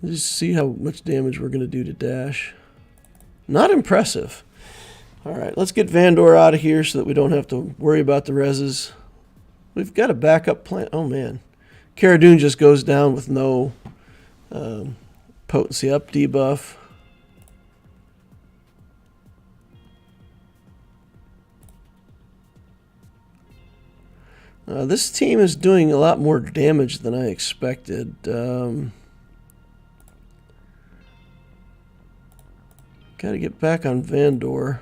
Let's see how much damage we're going to do to Dash. Not impressive. All right, let's get Vandor out of here so that we don't have to worry about the reses. We've got a backup plan. Oh, man. Cara Dune just goes down with no potency up debuff. This team is doing a lot more damage than I expected. Got to get back on Vandor.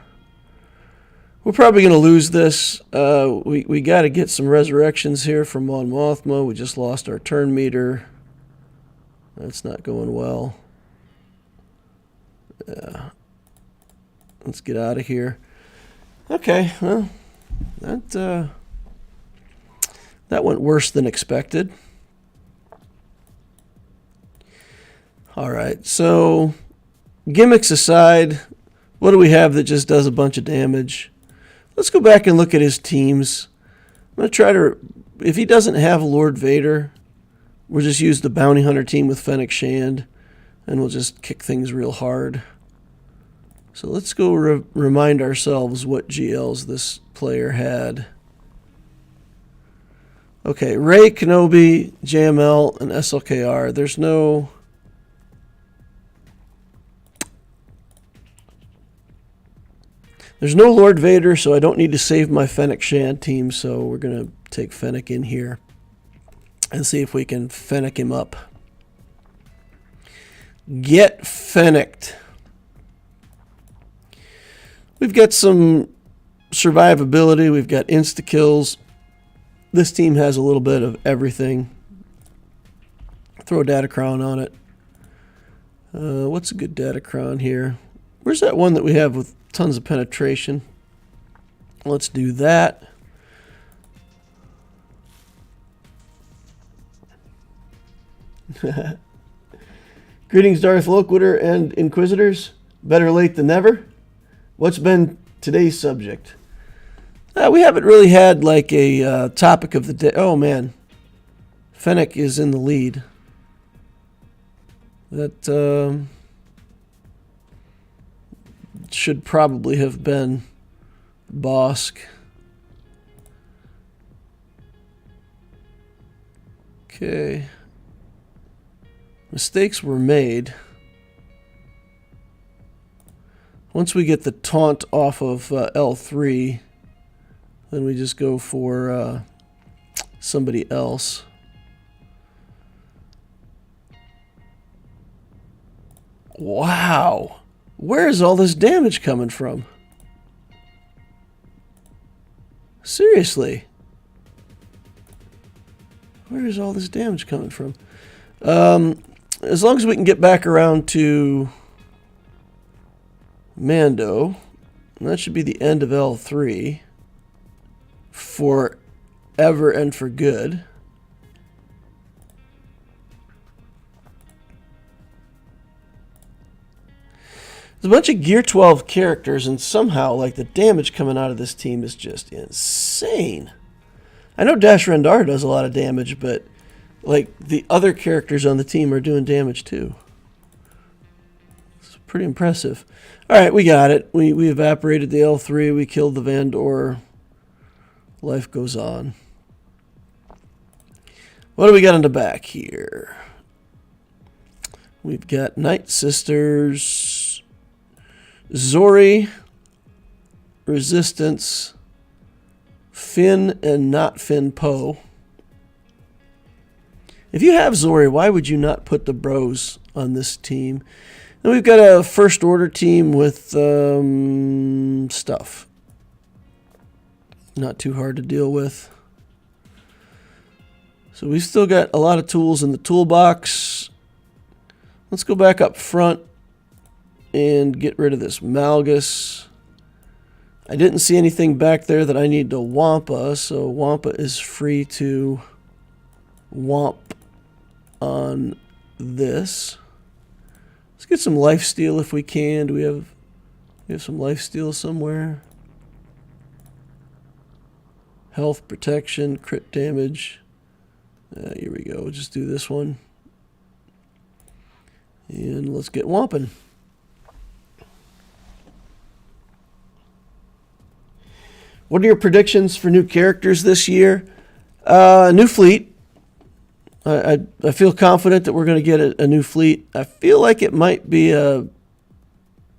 We're probably going to lose this. We got to get some resurrections here from Mon Mothma. We just lost our turn meter. That's not going well. Yeah. Let's get out of here. Okay, well, that went worse than expected. All right, so gimmicks aside, what do we have that just does a bunch of damage? Let's go back and look at his teams. I'm going to try to, if he doesn't have Lord Vader, we'll just use the Bounty Hunter team with Fennec Shand, and we'll just kick things real hard. So let's go remind ourselves what GLs this player had. Okay, Rey, Kenobi, JML, and SLKR. There's no... There's no Lord Vader, so I don't need to save my Fennec Shand team, so we're going to take Fennec in here and see if we can Fennec him up. Get Fenneced. We've got some survivability. We've got insta-kills. This team has a little bit of everything. Throw a Datacron on it. What's a good Datacron here? Where's that one that we have with tons of penetration? Let's do that. Greetings, Darth Loquitur and Inquisitors. Better late than never. What's been today's subject? We haven't really had like a topic of the day. Oh, man. Fennec is in the lead. That should probably have been Bosk. Okay. Mistakes were made. Once we get the taunt off of L3, then we just go for somebody else. Wow. Where is all this damage coming from? Seriously. Where is all this damage coming from? As long as we can get back around to Mando, that should be the end of L3 forever and for good. There's a bunch of Gear 12 characters, and somehow, like, the damage coming out of this team is just insane. I know Dash Rendar does a lot of damage, but, like, the other characters on the team are doing damage too. It's pretty impressive. All right, we got it. We evaporated the L3. We killed the Vandor. Life goes on. What do we got in the back here? We've got Night Sisters, Zori, Resistance, Finn and not Finn Poe. If you have Zori, why would you not put the bros on this team? Then we've got a First Order team with stuff. Not too hard to deal with. So we've still got a lot of tools in the toolbox. Let's go back up front and get rid of this Malgus. I didn't see anything back there that I need to Wampa, so Wampa is free to Wamp on this. Let's get some lifesteal if we can. Do we have some lifesteal somewhere? Health, protection, crit damage. Here we go. We'll just do this one. And let's get Wamping. What are your predictions for new characters this year? New fleet. I feel confident that we're going to get a new fleet. I feel like it might be a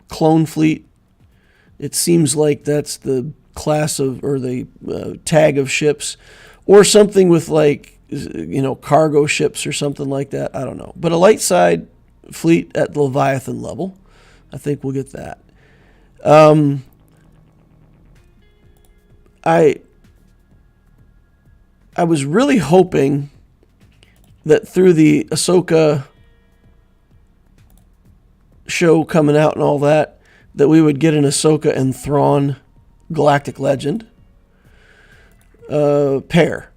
clone fleet. It seems like that's the class of, or the tag of ships, or something with, like, you know, cargo ships or something like that. I don't know. But a light side fleet at the Leviathan level. I think we'll get that. I was really hoping that through the Ahsoka show coming out and all that, that we would get an Ahsoka and Thrawn Galactic Legend pair.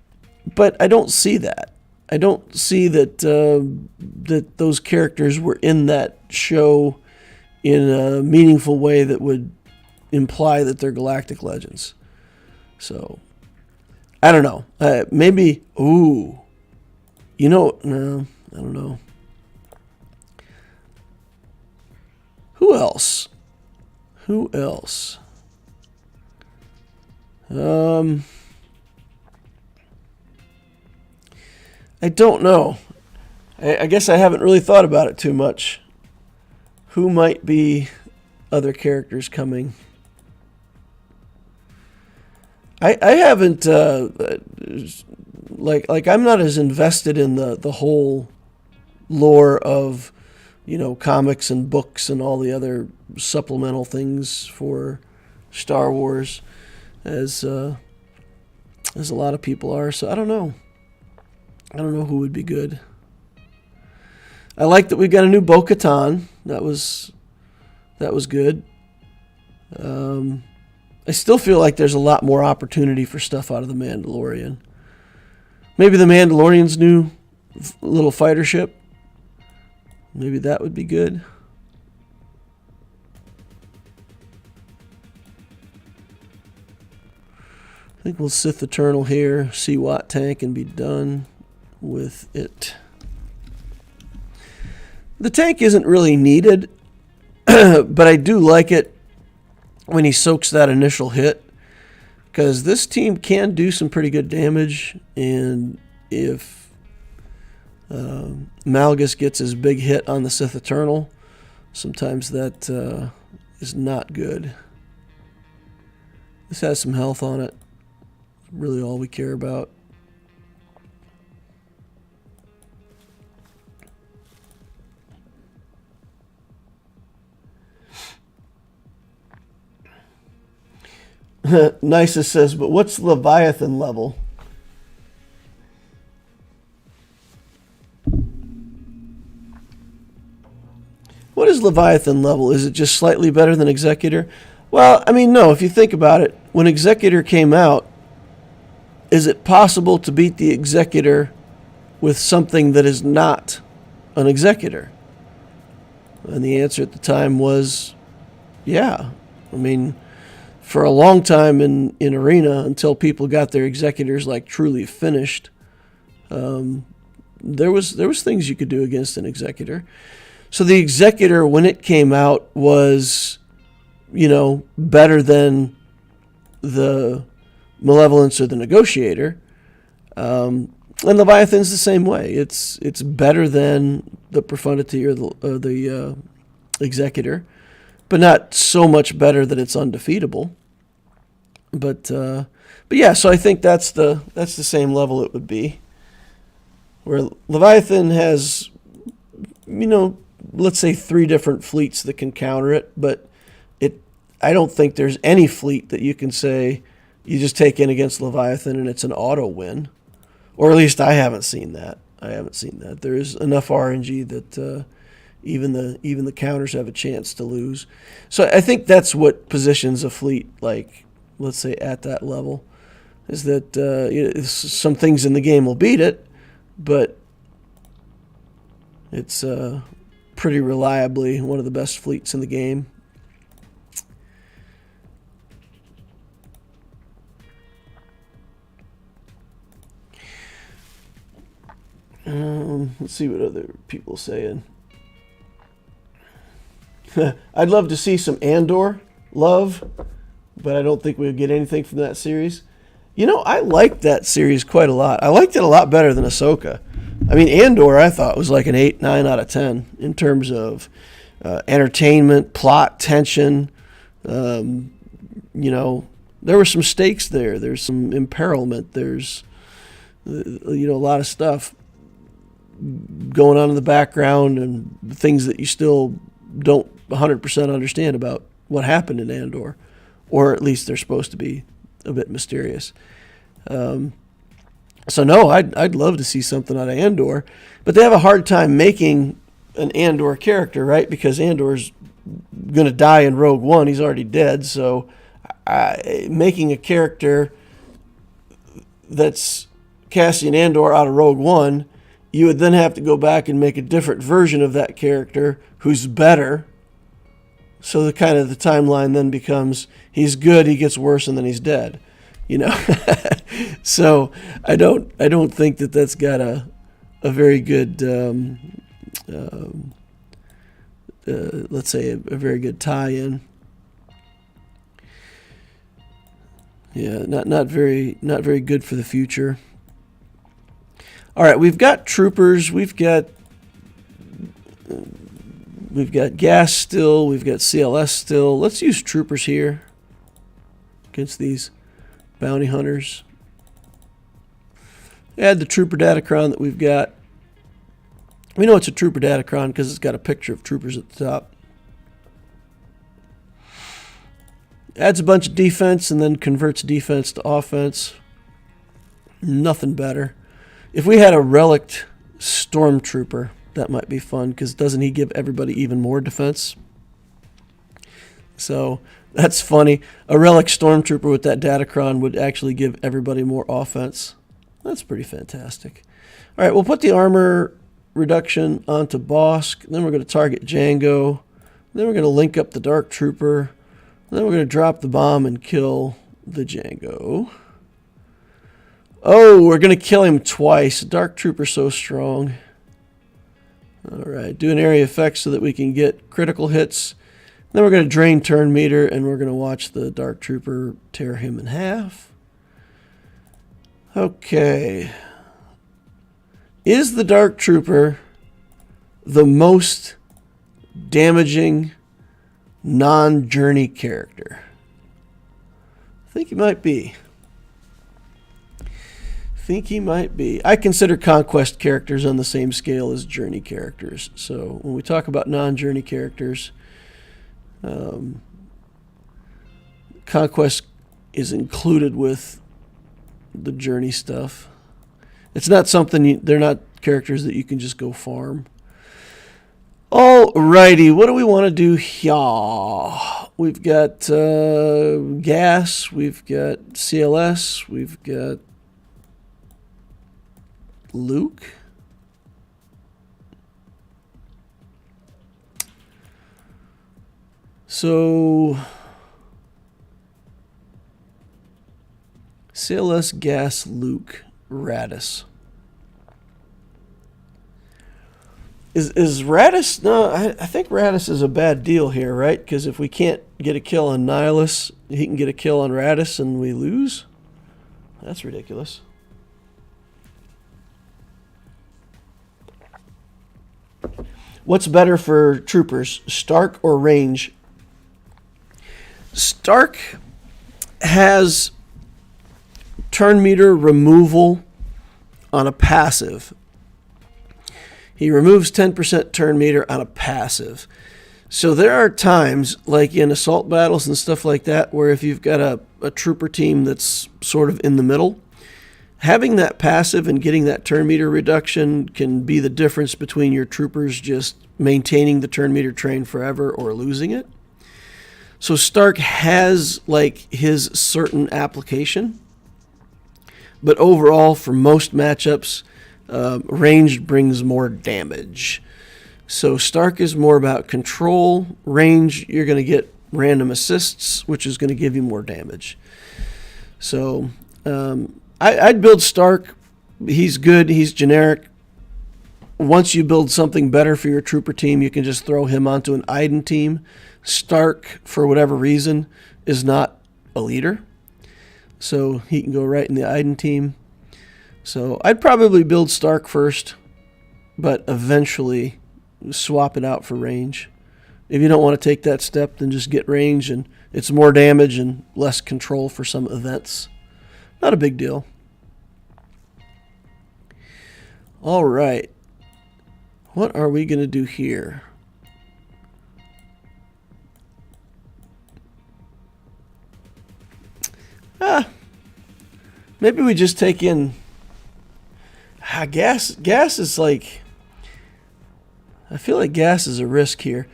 But I don't see that. I don't see that that those characters were in that show in a meaningful way that would imply that they're Galactic Legends. So, I don't know. Maybe, ooh. You know, no, I don't know. Who else? Who else? I don't know. I guess I haven't really thought about it too much. Who might be other characters coming? I haven't like I'm not as invested in the whole lore of, you know, comics and books and all the other supplemental things for Star Wars as a lot of people are. So I don't know. I don't know who would be good. I like that we got a new Bo-Katan. That was good. I still feel like there's a lot more opportunity for stuff out of the Mandalorian. Maybe the Mandalorian's new little fighter ship. Maybe that would be good. I think we'll Sith Eternal here, see Watt tank, and be done with it. The tank isn't really needed, but I do like it when he soaks that initial hit, because this team can do some pretty good damage, and if Malgus gets his big hit on the Sith Eternal, sometimes that is not good. This has some health on it. Really all we care about. Nisus says, but what's Leviathan level? What is Leviathan level? Is it just slightly better than Executor? Well, I mean, no, if you think about it, when Executor came out, is it possible to beat the Executor with something that is not an Executor? And the answer at the time was, yeah. I mean, for a long time in Arena, until people got their Executors like truly finished, there was things you could do against an Executor. So the Executor, when it came out, was, you know, better than the Malevolence or the Negotiator. And Leviathan's the same way. It's better than the Profundity or the Executor, but not so much better that it's undefeatable. But yeah, so I think that's the same level it would be. Where Leviathan has, you know, let's say 3 different fleets that can counter it, but I don't think there's any fleet that you can say you just take in against Leviathan and it's an auto win. Or at least I haven't seen that. There is enough RNG that even the counters have a chance to lose. So I think that's what positions a fleet, like, let's say at that level, is that you know, some things in the game will beat it, but it's pretty reliably one of the best fleets in the game. Let's see what other people are saying. I'd love to see some Andor love, but I don't think we'll get anything from that series. You know, I liked that series quite a lot. I liked it a lot better than Ahsoka. I mean, Andor, I thought, was like an 8, 9 out of 10 in terms of entertainment, plot, tension. You know, there were some stakes there. There's some imperilment. There's, you know, a lot of stuff going on in the background and things that you still don't 100% understand about what happened in Andor, or at least they're supposed to be a bit mysterious. So no, I'd love to see something out of Andor, but they have a hard time making an Andor character, right? Because Andor's going to die in Rogue One. He's already dead, so making a character that's Cassian Andor out of Rogue One, you would then have to go back and make a different version of that character who's better. So the kind of the timeline then becomes he's good, he gets worse, and then he's dead. You know, so I don't think that that's got a very good let's say a very good tie-in. Yeah, not very good for the future. All right, we've got troopers, we've got gas still, we've got CLS still. Let's use troopers here against these bounty hunters. Add the trooper datacron that we've got. We know it's a trooper datacron because it's got a picture of troopers at the top. Adds a bunch of defense and then converts defense to offense. Nothing better. If we had a relict stormtrooper, that might be fun, because doesn't he give everybody even more defense? So that's funny. A relic stormtrooper with that datacron would actually give everybody more offense. That's pretty fantastic. All right, we'll put the armor reduction onto Bosk. Then we're going to target Django. Then we're going to link up the Dark Trooper. Then we're going to drop the bomb and kill the Django. Oh, we're going to kill him twice. Dark Trooper's so strong. All right, do an area effect so that we can get critical hits. Then we're going to drain turn meter, and we're going to watch the Dark Trooper tear him in half. Okay. Is the Dark Trooper the most damaging non-journey character? I think he might be. I consider conquest characters on the same scale as journey characters. So when we talk about non-journey characters, conquest is included with the journey stuff. It's not something they're not characters that you can just go farm. Alrighty, what do we want to do here? We've got gas, we've got CLS, we've got Luke. So CLS, gas, Luke, Radis. Is Radis? No, I think Radis is a bad deal here, right? Because if we can't get a kill on Nihilus, he can get a kill on Radis and we lose? That's ridiculous. What's better for troopers, Stark or range? Stark has turn meter removal on a passive. He removes 10% turn meter on a passive. So there are times, like in assault battles and stuff like that, where if you've got a trooper team that's sort of in the middle, having that passive and getting that turn meter reduction can be the difference between your troopers just maintaining the turn meter train forever or losing it. So Stark has like his certain application, but overall for most matchups, ranged brings more damage. So Stark is more about control. Range, you're going to get random assists, which is going to give you more damage. So I'd build Stark. He's good. He's generic. Once you build something better for your trooper team, you can just throw him onto an Iden team. Stark, for whatever reason, is not a leader. So he can go right in the Iden team. So I'd probably build Stark first, but eventually swap it out for range. If you don't want to take that step, then just get range, and it's more damage and less control for some events. Not a big deal. All right. What are we going to do here? Maybe we just take in gas. Gas is like, I feel like gas is a risk here.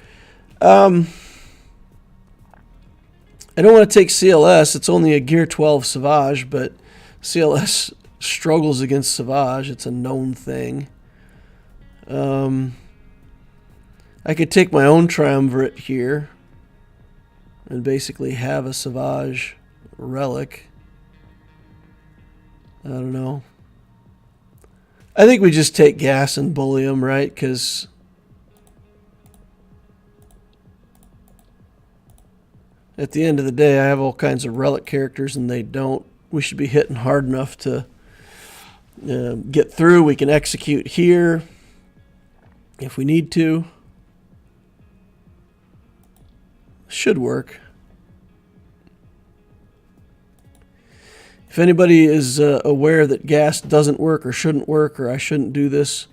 I don't want to take CLS. It's only a Gear 12 Savage, but CLS struggles against Savage. It's a known thing. I could take my own Triumvirate here and basically have a Savage relic. I don't know. I think we just take gas and bully them, right? Because at the end of the day, I have all kinds of relic characters and they don't. We should be hitting hard enough to get through. We can execute here if we need to. Should work. If anybody is aware that gas doesn't work or shouldn't work or I shouldn't do this,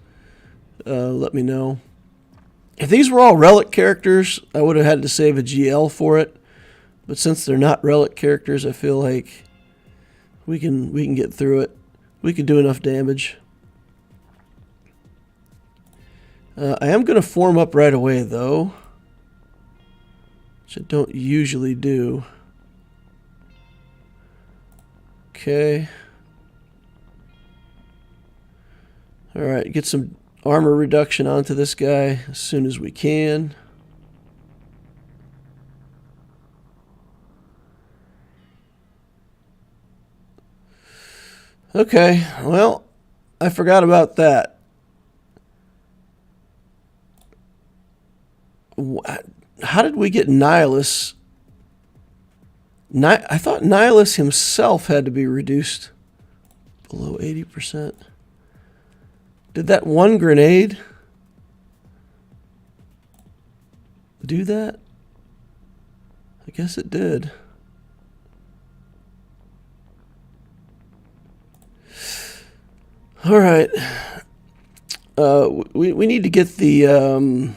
let me know. If these were all relic characters, I would have had to save a GL for it. But since they're not relic characters, I feel like we can get through it. We can do enough damage. I am going to form up right away, though, which I don't usually do. Okay. All right, get some armor reduction onto this guy as soon as we can. Okay, well, I forgot about that. How did we get Nihilus? I thought Nihilus himself had to be reduced below 80%. Did that one grenade do that? I guess it did. All right. We need to get the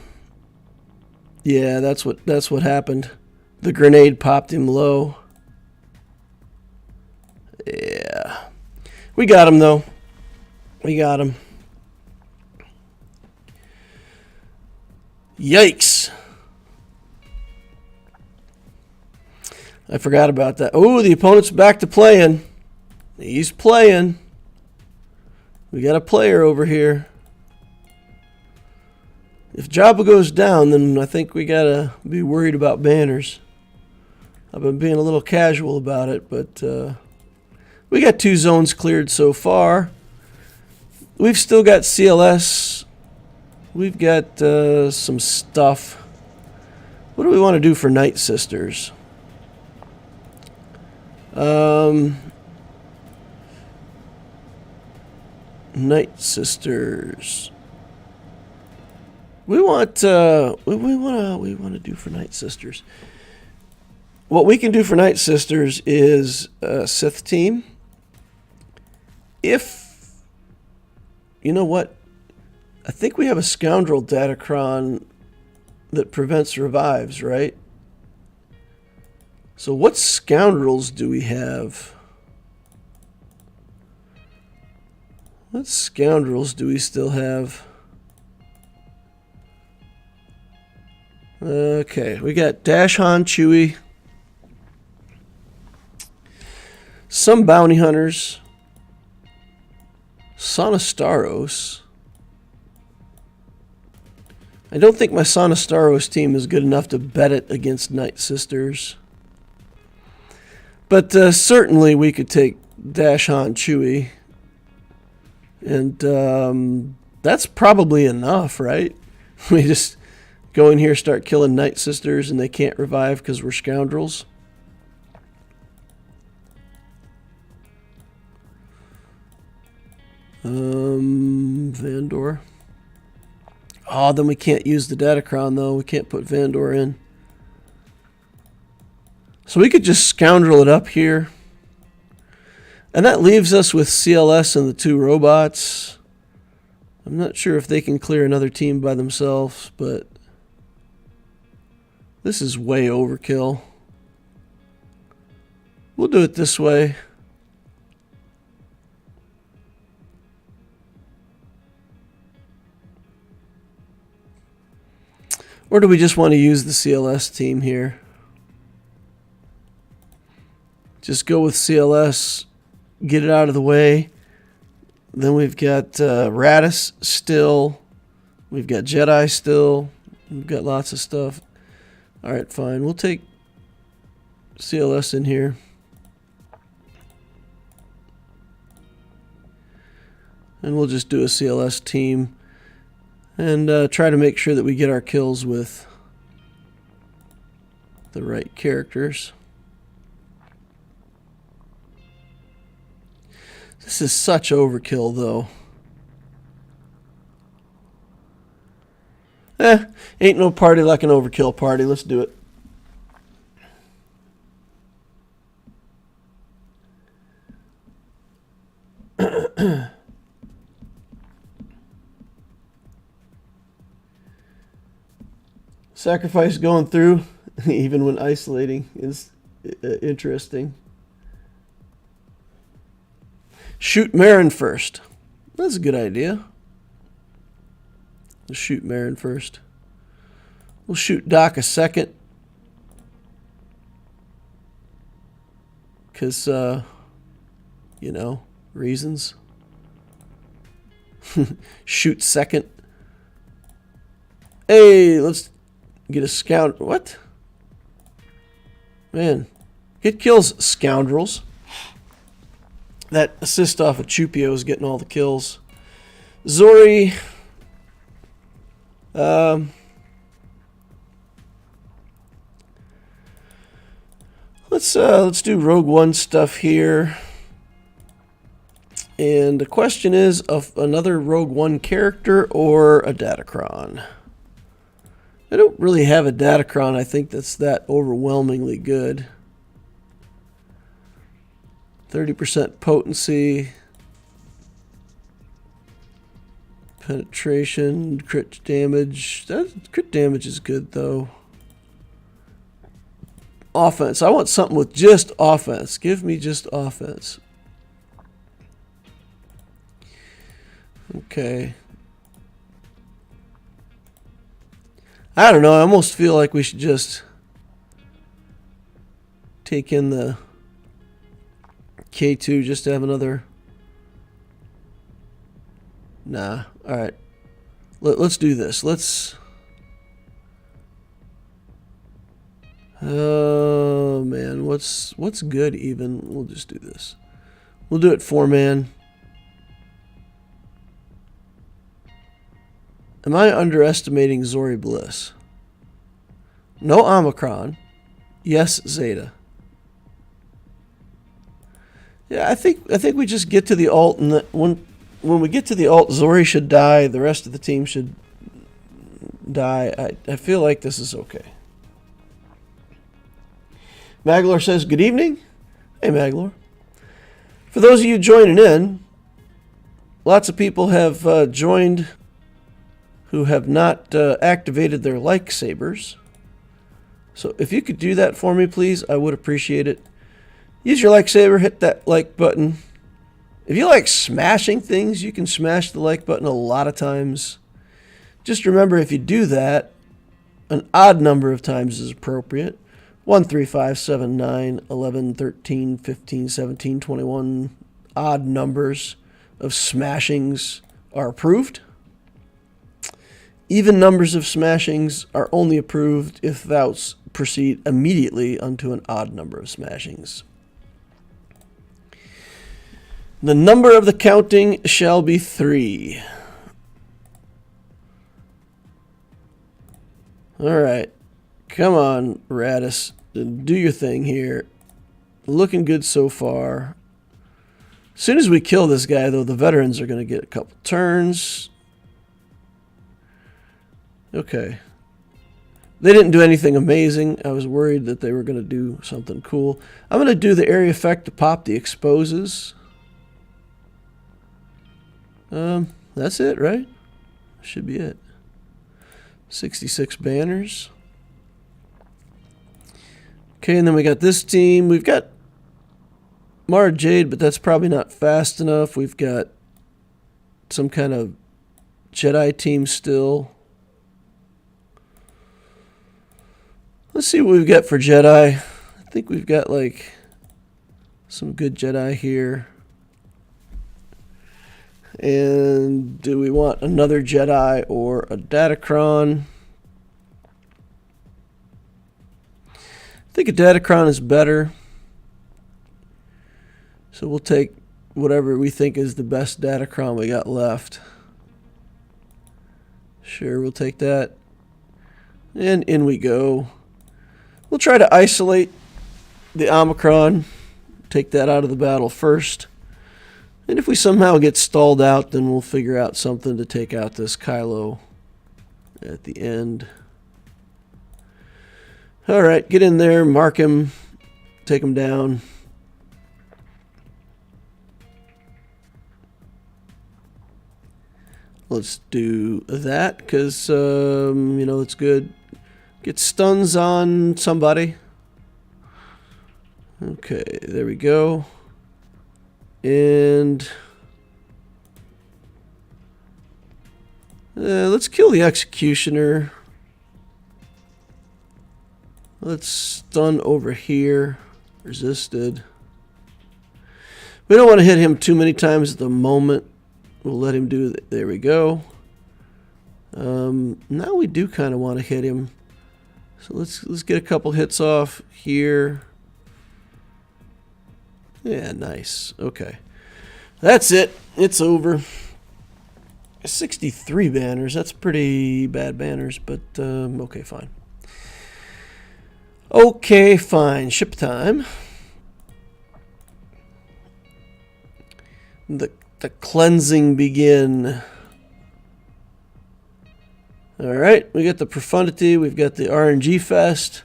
yeah, that's what happened. The grenade popped him low. Yeah. We got him though. We got him. Yikes. I forgot about that. Oh, the opponent's back to playing. He's playing. We got a player over here. If Jabba goes down, then I think we gotta be worried about banners. I've been being a little casual about it, but we got 2 zones cleared so far. We've still got CLS. We've got some stuff. What do we want to do for Night Sisters? Night Sisters. We want to do for Night Sisters. What we can do for Night Sisters is a Sith team. If you know what, I think we have a Scoundrel Datacron that prevents revives, right? So what Scoundrels do we have? What Scoundrels do we still have? Okay, we got Dash Han, Chewie, some Bounty Hunters, Sonostaros. I don't think my Sonostaros team is good enough to bet it against Night Sisters. But certainly we could take Dash Han, Chewie. And that's probably enough, right? We just go in here, start killing Night Sisters, and they can't revive because we're scoundrels. Vandor. Oh, then we can't use the Datacron, though. We can't put Vandor in. So we could just scoundrel it up here. And that leaves us with CLS and the 2 robots. I'm not sure if they can clear another team by themselves, but this is way overkill. We'll do it this way. Or do we just want to use the CLS team here? Just go with CLS, get it out of the way. Then we've got Radis still. We've got Jedi still. We've got lots of stuff. All right, fine. We'll take CLS in here. And we'll just do a CLS team. And try to make sure that we get our kills with the right characters. This is such overkill, though. Ain't no party like an overkill party. Let's do it. Sacrifice going through, even when isolating, is interesting. Shoot Marin first. That's a good idea. We'll shoot Marin first. We'll shoot Doc a second. Because, you know, reasons. Shoot second. Hey, let's get a scout. What? Man. Get kills, scoundrels. That assist off of Chupio is getting all the kills. Zori. Let's do Rogue One stuff here. And the question is of another Rogue One character or a Datacron. I don't really have a Datacron I think that's that overwhelmingly good. 30% potency. Penetration, crit damage. Crit damage is good though. Offense. I want something with just offense. Give me just offense. Okay. I don't know. I almost feel like we should just take in the K2 just to have another. Nah. All right. Let's do this. Let's. Oh man, what's good even? We'll just do this. We'll do it 4-man. Am I underestimating Zori Bliss? No Omicron. Yes, Zeta. Yeah, I think we just get to the alt, and when we get to the alt, Zori should die. The rest of the team should die. I feel like this is okay. Maglor says, good evening. Hey, Maglor. For those of you joining in, lots of people have joined who have not activated their like sabers. So if you could do that for me, please, I would appreciate it. Use your like saber, hit that like button. If you like smashing things, you can smash the like button a lot of times. Just remember, if you do that, an odd number of times is appropriate. 1, 3, 5, 7, 9, 11, 13, 15, 17, 21 odd numbers of smashings are approved. Even numbers of smashings are only approved if thou proceed immediately unto an odd number of smashings. The number of the counting shall be 3. All right. Come on, Radis. Do your thing here. Looking good so far. As soon as we kill this guy, though, the veterans are going to get a couple turns. Okay. They didn't do anything amazing. I was worried that they were going to do something cool. I'm going to do the area effect to pop the exposes. That's it, right? Should be it. 66 banners. Okay, and then we got this team. We've got Mara Jade, but that's probably not fast enough. We've got some kind of Jedi team still. Let's see what we've got for Jedi. I think we've got like some good Jedi here. And do we want another Jedi or a Datacron? I think a Datacron is better. So we'll take whatever we think is the best Datacron we got left. Sure, we'll take that. And in we go. We'll try to isolate the Omicron. Take that out of the battle first. And if we somehow get stalled out, then we'll figure out something to take out this Kylo at the end. All right, get in there, mark him, take him down. Let's do that because, it's good. Get stuns on somebody. Okay, there we go. And let's kill the Executioner. Let's stun over here. Resisted. We don't want to hit him too many times at the moment. We'll let him do that. There we go. Now we do kind of want to hit him. So let's get a couple hits off here. Yeah, nice. Okay. That's it. It's over. 63 banners. That's pretty bad banners, but okay, fine. Okay, fine. Ship time. The cleansing begin. All right, we got the profundity, we've got the RNG fest.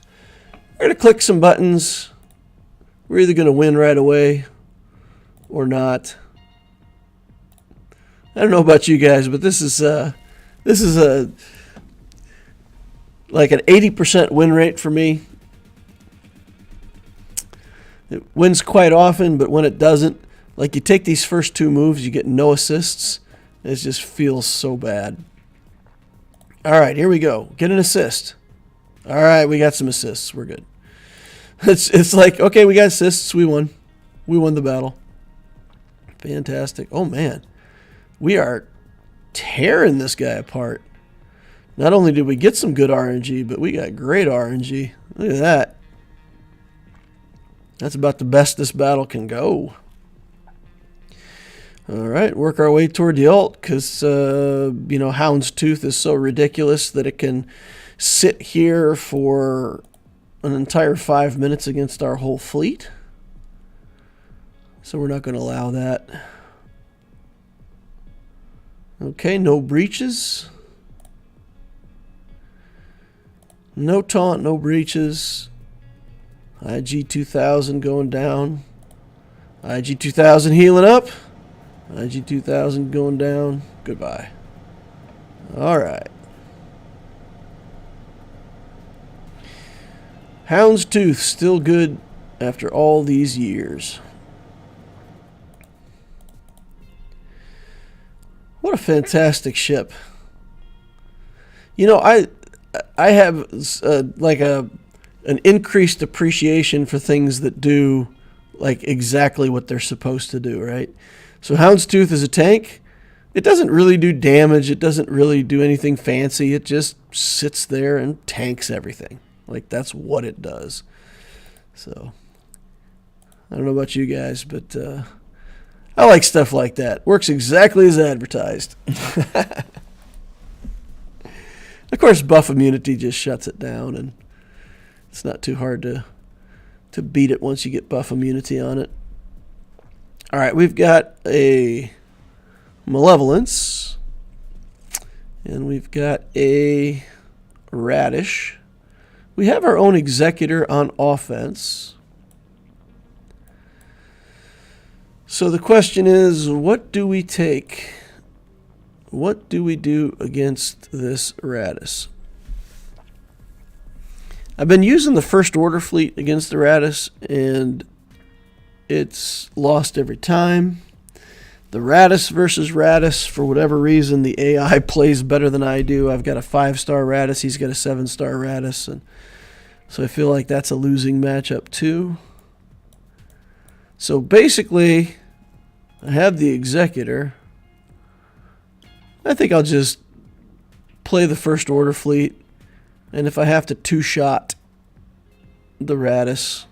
We're going to click some buttons. We're either going to win right away or not. I don't know about you guys, but this is a like an 80% win rate for me. It wins quite often, but when it doesn't, like you take these first two moves, you get no assists. It just feels so bad. All right, here we go. Get an assist. All right, we got some assists. We're good. It's like, okay, we got assists. We won. We won the battle. Fantastic. Oh, man. We are tearing this guy apart. Not only did we get some good RNG, but we got great RNG. Look at that. That's about the best this battle can go. All right, work our way toward the ult because, you know, Hound's Tooth is so ridiculous that it can sit here for an entire 5 minutes against our whole fleet. So we're not going to allow that. Okay, no breaches. No taunt, no breaches. IG 2000 going down. IG 2000 healing up. IG 2000 going down. Goodbye. All right. Hound's Tooth still good after all these years. What a fantastic ship. You know, I have like an increased appreciation for things that do like exactly what they're supposed to do, right? So Hound's Tooth is a tank. It doesn't really do damage. It doesn't really do anything fancy. It just sits there and tanks everything. Like, that's what it does. So, I don't know about you guys, but I like stuff like that. Works exactly as advertised. Of course, buff immunity just shuts it down, and it's not too hard to beat it once you get buff immunity on it. All right, we've got a Malevolence, and we've got a Radish. We have our own Executor on offense. So the question is, what do we take? What do we do against this Radish? I've been using the First Order fleet against the Radish, and it's lost every time. The Radish versus Radish, for whatever reason, the AI plays better than I do. I've got a 5-star Radish. He's got a 7-star Radish. And so I feel like that's a losing matchup too. So basically, I have the Executor. I think I'll just play the First Order fleet. And if I have to two-shot the Radish,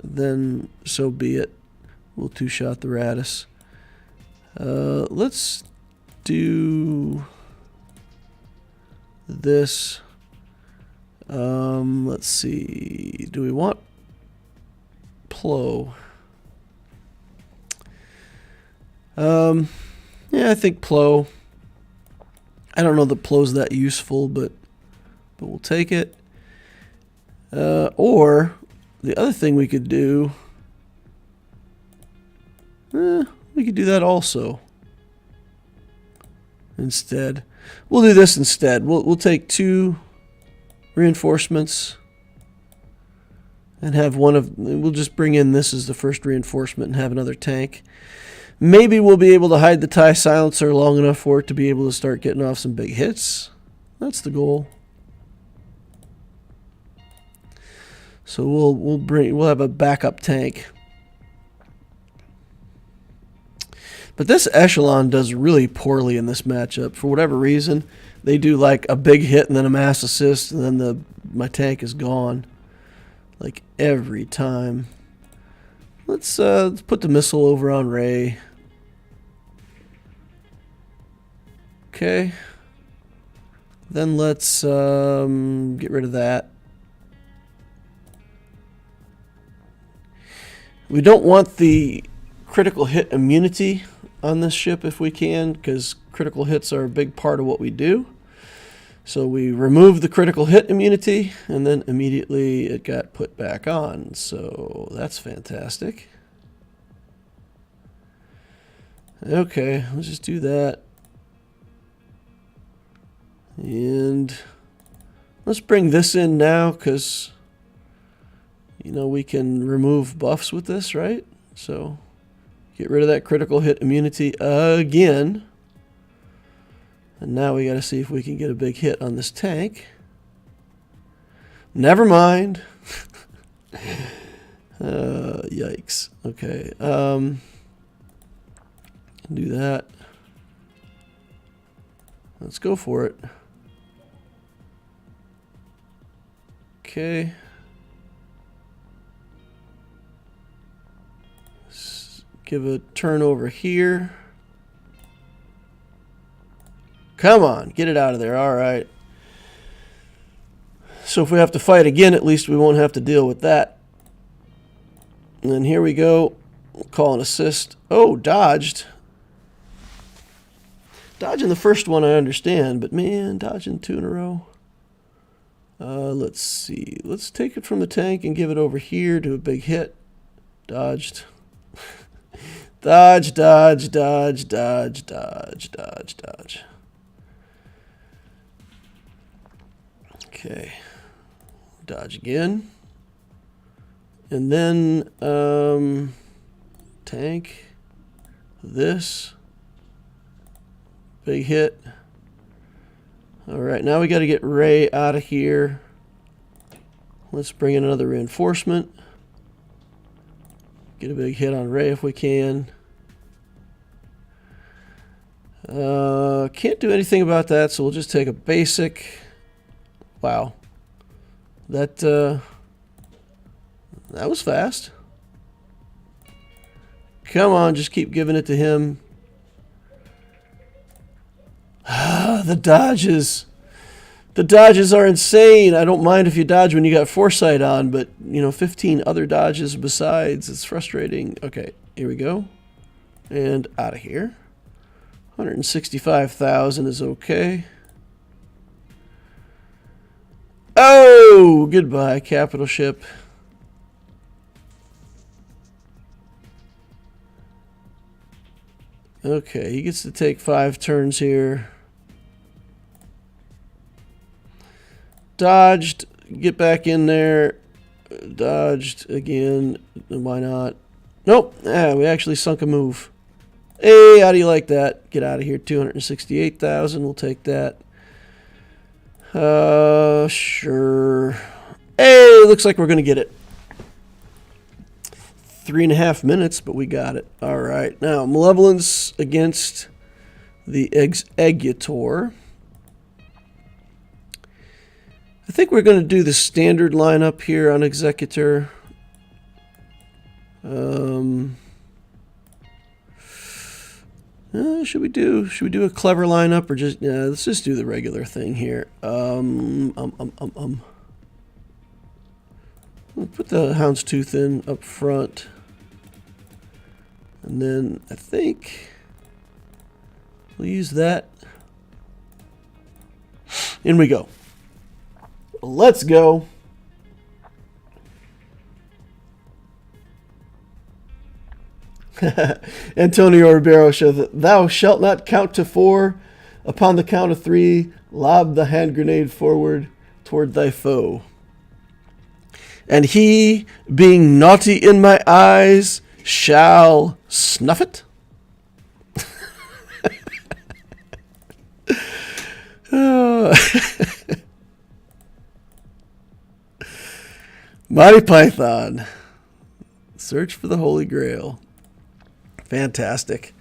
then so be it. We'll two-shot the Radish. Let's do this. Let's see. Do we want Plow? Yeah, I think Plow. I don't know that Plow's that useful, but we'll take it. Or the other thing we could do, we could do that also. Instead, we'll do this instead. We'll take 2 reinforcements and have one of. We'll just bring in this as the first reinforcement and have another tank. Maybe we'll be able to hide the TIE silencer long enough for it to be able to start getting off some big hits. That's the goal. So we'll have a backup tank. But this Echelon does really poorly in this matchup. For whatever reason, they do like a big hit and then a mass assist, and then my tank is gone. Like every time. Let's put the missile over on Rey. Okay. Then let's get rid of that. We don't want the critical hit immunity on this ship if we can, because critical hits are a big part of what we do. So we removed the critical hit immunity, and then immediately it got put back on. So that's fantastic. Okay, let's just do that. And let's bring this in now, because, you know, we can remove buffs with this, right? So get rid of that critical hit immunity again. And now we got to see if we can get a big hit on this tank. Never mind. Yikes. Okay. Do that. Let's go for it. Okay. Let's give a turn over here. Come on, get it out of there. All right. So if we have to fight again, at least we won't have to deal with that. And then here we go. We'll call an assist. Oh, dodged. Dodging the first one I understand, but man, dodging 2 in a row. Let's see. Let's take it from the tank and give it over here to a big hit. Dodged. Dodge, dodge, dodge, dodge, dodge, dodge, dodge. Okay. Dodge again. And then tank. This. Big hit. Alright, now we got to get Rey out of here. Let's bring in another reinforcement. Get a big hit on Rey if we can. Can't do anything about that, so we'll just take a basic. Wow. That was fast. Come on, just keep giving it to him. The dodges. The dodges are insane. I don't mind if you dodge when you got foresight on, but, you know, 15 other dodges besides. It's frustrating. Okay, here we go. And out of here. 165,000 is okay. Oh, goodbye, capital ship. Okay, he gets to take 5 turns here. Dodged, get back in there. Dodged again. Why not? Nope, we actually sunk a move. Hey, how do you like that? Get out of here. 268,000, we'll take that. Sure. Hey, looks like we're going to get it. 3.5 minutes, but we got it. All right. Now, Malevolence against the Executor. I think we're going to do the standard lineup here on Executor. Should we do a clever lineup or just let's just do the regular thing here. We'll put the Houndstooth in up front. And then I think we'll use that. In we go. Let's go. Antonio Ribeiro says that thou shalt not count to 4. Upon the count of 3, lob the hand grenade forward toward thy foe. And he, being naughty in my eyes, shall snuff it. Monty Python. Search for the Holy Grail. Fantastic.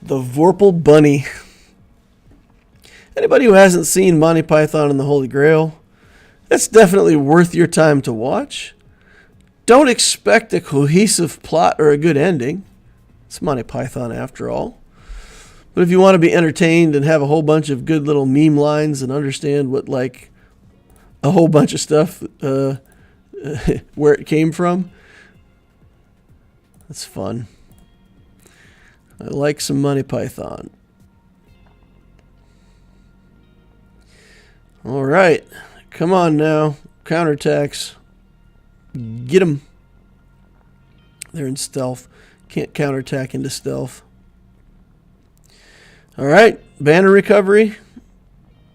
The Vorpal Bunny. Anybody who hasn't seen Monty Python and the Holy Grail, it's definitely worth your time to watch. Don't expect a cohesive plot or a good ending. It's Monty Python after all. But if you want to be entertained and have a whole bunch of good little meme lines and understand what, like, a whole bunch of stuff, where it came from, that's fun. I like some Monty Python. All right. Come on now. Counterattacks. Get them. They're in stealth. Can't counterattack into stealth. All right. Banner recovery.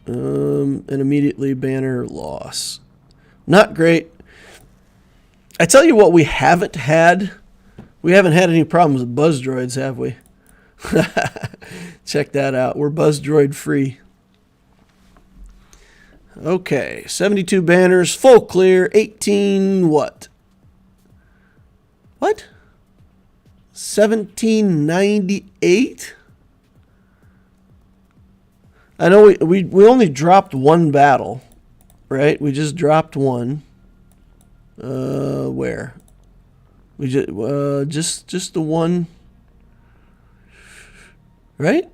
And immediately banner loss. Not great. I tell you what we haven't had. We haven't had any problems with buzz droids, have we? Check that out. We're buzz droid free. Okay, 72 banners, full clear, 18 what? What? 1798? I know we only dropped one battle, right? We just dropped one. Where? We just the one, right?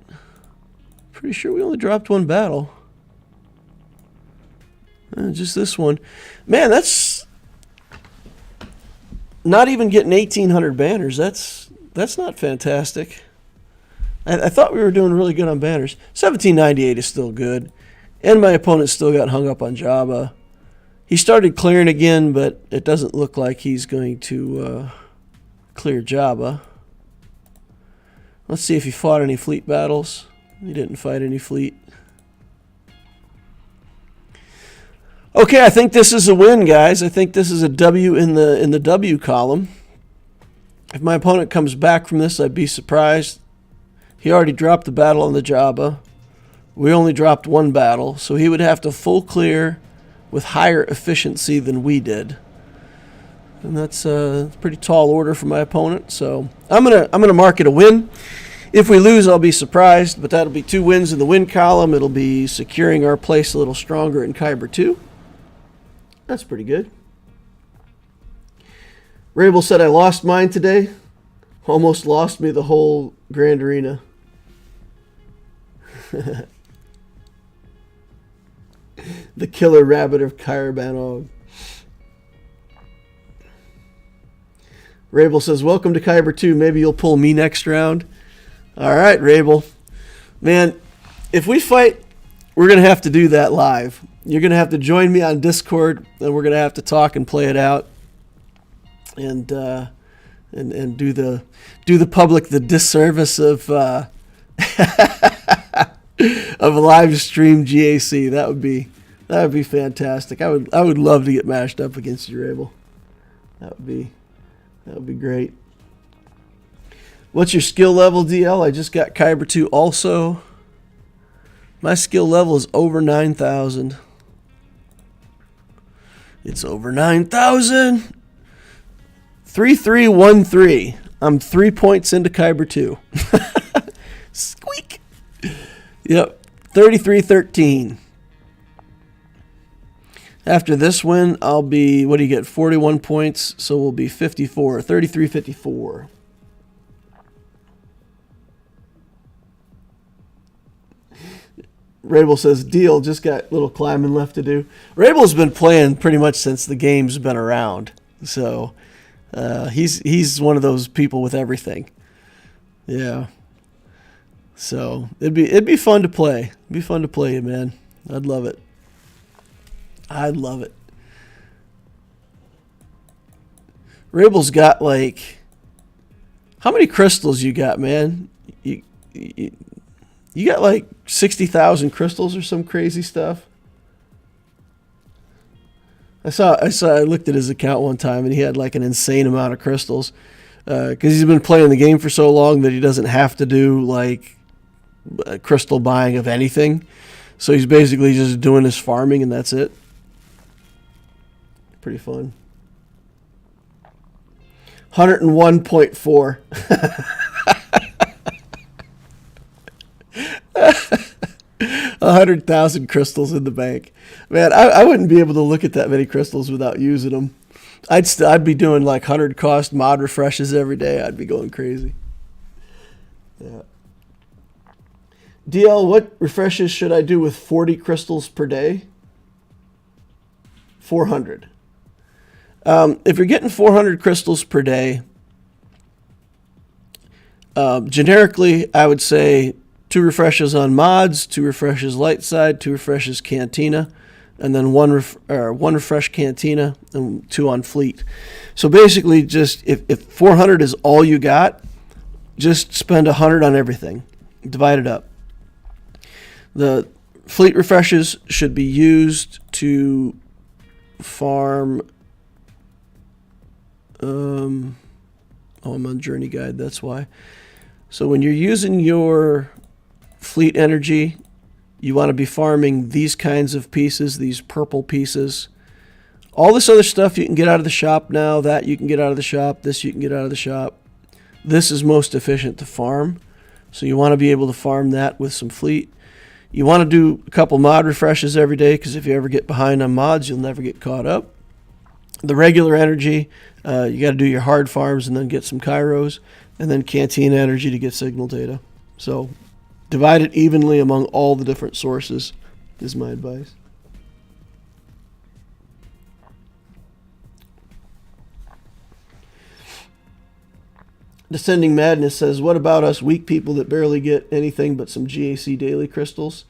Pretty sure we only dropped one battle. Just this one. Man, that's not even getting 1,800 banners. That's not fantastic. I thought we were doing really good on banners. 1798 is still good. And my opponent still got hung up on Jabba. He started clearing again, but it doesn't look like he's going to clear Jabba. Let's see if he fought any fleet battles. He didn't fight any fleet. Okay, I think this is a win, guys. I think this is a W in the W column. If my opponent comes back from this, I'd be surprised. He already dropped the battle on the Jabba. We only dropped one battle, so he would have to full clear with higher efficiency than we did. And that's a pretty tall order for my opponent, so I'm gonna mark it a win. If we lose, I'll be surprised, but that'll be 2 wins in the win column. It'll be securing our place a little stronger in Kyber 2. That's pretty good. Rabel said, I lost mine today. Almost lost me the whole Grand Arena. The killer rabbit of Kyber. Rabel says, welcome to Kyber 2. Maybe you'll pull me next round. All right, Rabel. Man, if we fight, we're going to have to do that live. You're going to have to join me on Discord, and we're going to have to talk and play it out, and do the public the disservice of of a live stream GAC. That would be fantastic. I would love to get mashed up against you, Rabel. That would be great. What's your skill level, DL? I just got Kyber 2 also. My skill level is over 9,000. It's over 9,000. 3313. I'm 3 points into Kyber 2. Squeak. Yep. 3313. After this win, I'll be, what do you get? 41 points. So we'll be 54. 3354. Rabel says, deal, just got a little climbing left to do. Rabel's been playing pretty much since the game's been around. So he's one of those people with everything. Yeah. So it'd be fun to play. It'd be fun to play you, man. I'd love it. I'd love it. Rabel's got like, how many crystals you got, man? You got like 60,000 crystals or some crazy stuff. I looked at his account one time and he had like an insane amount of crystals because he's been playing the game for so long that he doesn't have to do like crystal buying of anything. So he's basically just doing his farming and that's it. Pretty fun. 101.4. 100,000 crystals in the bank. Man, I wouldn't be able to look at that many crystals without using them. I'd be doing like 100 cost mod refreshes every day. I'd be going crazy. Yeah. DL, what refreshes should I do with 40 crystals per day? 400. If you're getting 400 crystals per day, generically, I would say 2 refreshes on mods, 2 refreshes light side, 2 refreshes cantina. and then one refresh cantina, and 2 on fleet. So basically, just if 400 is all you got, just spend 100 on everything. Divide it up. The fleet refreshes should be used to farm. I'm on Journey Guide, that's why. So when you're using your fleet energy, you want to be farming these kinds of pieces, these purple pieces. All this other stuff you can get out of the shop now. That you can get out of the shop. This you can get out of the shop. This is most efficient to farm. So you want to be able to farm that with some fleet. You want to do a couple mod refreshes every day, because if you ever get behind on mods, you'll never get caught up. The regular energy, you got to do your hard farms and then get some Kairos, and then canteen energy to get signal data. So divide it evenly among all the different sources is my advice. Descending Madness says, what about us weak people that barely get anything but some GAC daily crystals?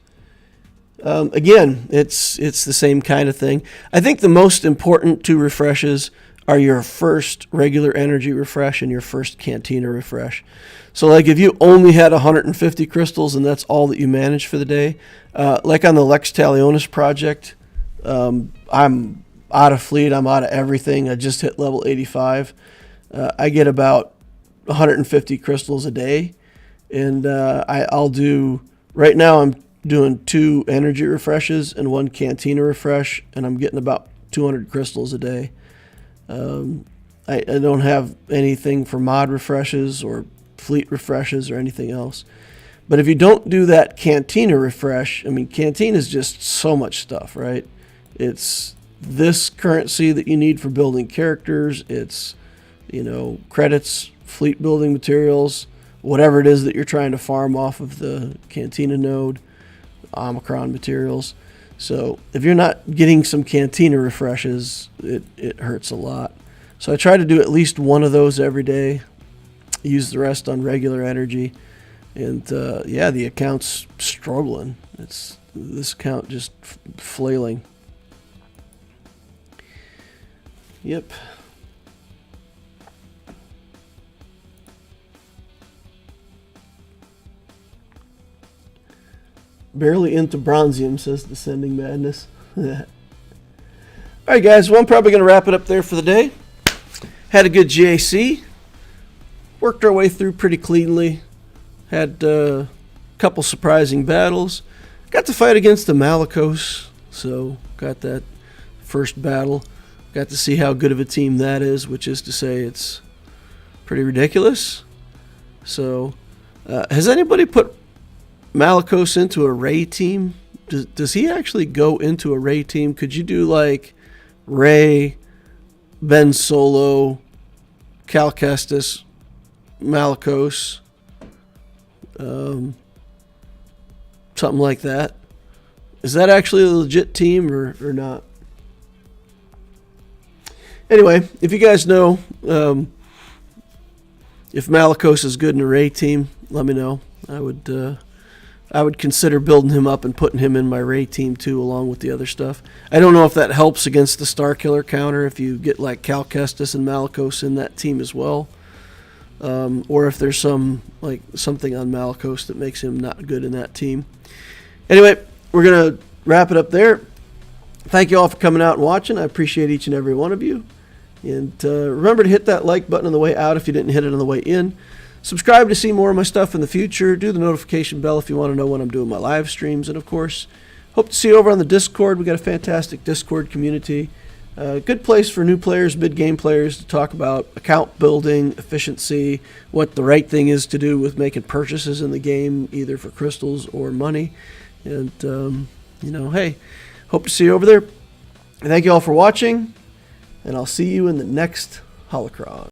Again, it's the same kind of thing. I think the most important 2 refreshes are your first regular energy refresh and your first cantina refresh. So like if you only had 150 crystals and that's all that you managed for the day, like on the Lex Talionis project, I'm out of fleet, I'm out of everything. I just hit level 85. I get about 150 crystals a day, and I'll do, right now I'm doing 2 energy refreshes and 1 cantina refresh, and I'm getting about 200 crystals a day. I don't have anything for mod refreshes or fleet refreshes or anything else. But if you don't do that cantina refresh, I mean, cantina is just so much stuff, right? It's this currency that you need for building characters. It's, credits, fleet building materials, whatever it is that you're trying to farm off of the cantina node, Omicron materials. So if you're not getting some cantina refreshes, it hurts a lot. So I try to do at least 1 of those every day, use the rest on regular energy. And the account's struggling. This account just flailing. Yep. Barely into Bronzium, says Descending Madness. All right, guys. Well, I'm probably going to wrap it up there for the day. Had a good GAC. Worked our way through pretty cleanly. Had a couple surprising battles. Got to fight against the Malicos, so got that first battle. Got to see how good of a team that is, which is to say it's pretty ridiculous. So, has anybody put Malicos into a Rey team? Does he actually go into a Rey team? Could you do like Rey, Ben Solo, Cal Kestis, Malicos, something like that? Is that actually a legit team or not? Anyway, if you guys know if Malicos is good in a Rey team, let me know. I would consider building him up and putting him in my Rey team too, along with the other stuff. I don't know if that helps against the Star Killer counter if you get like Cal Kestis and Malicos in that team as well, or if there's something on Malicos that makes him not good in that team. Anyway, we're gonna wrap it up there. Thank you all for coming out and watching. I appreciate each and every one of you. And remember to hit that like button on the way out if you didn't hit it on the way in. Subscribe to see more of my stuff in the future. Do the notification bell if you want to know when I'm doing my live streams. And, of course, hope to see you over on the Discord. We got a fantastic Discord community. Good place for new players, mid-game players to talk about account building, efficiency, what the right thing is to do with making purchases in the game, either for crystals or money. And, hey, hope to see you over there. Thank you all for watching. And I'll see you in the next Holocron.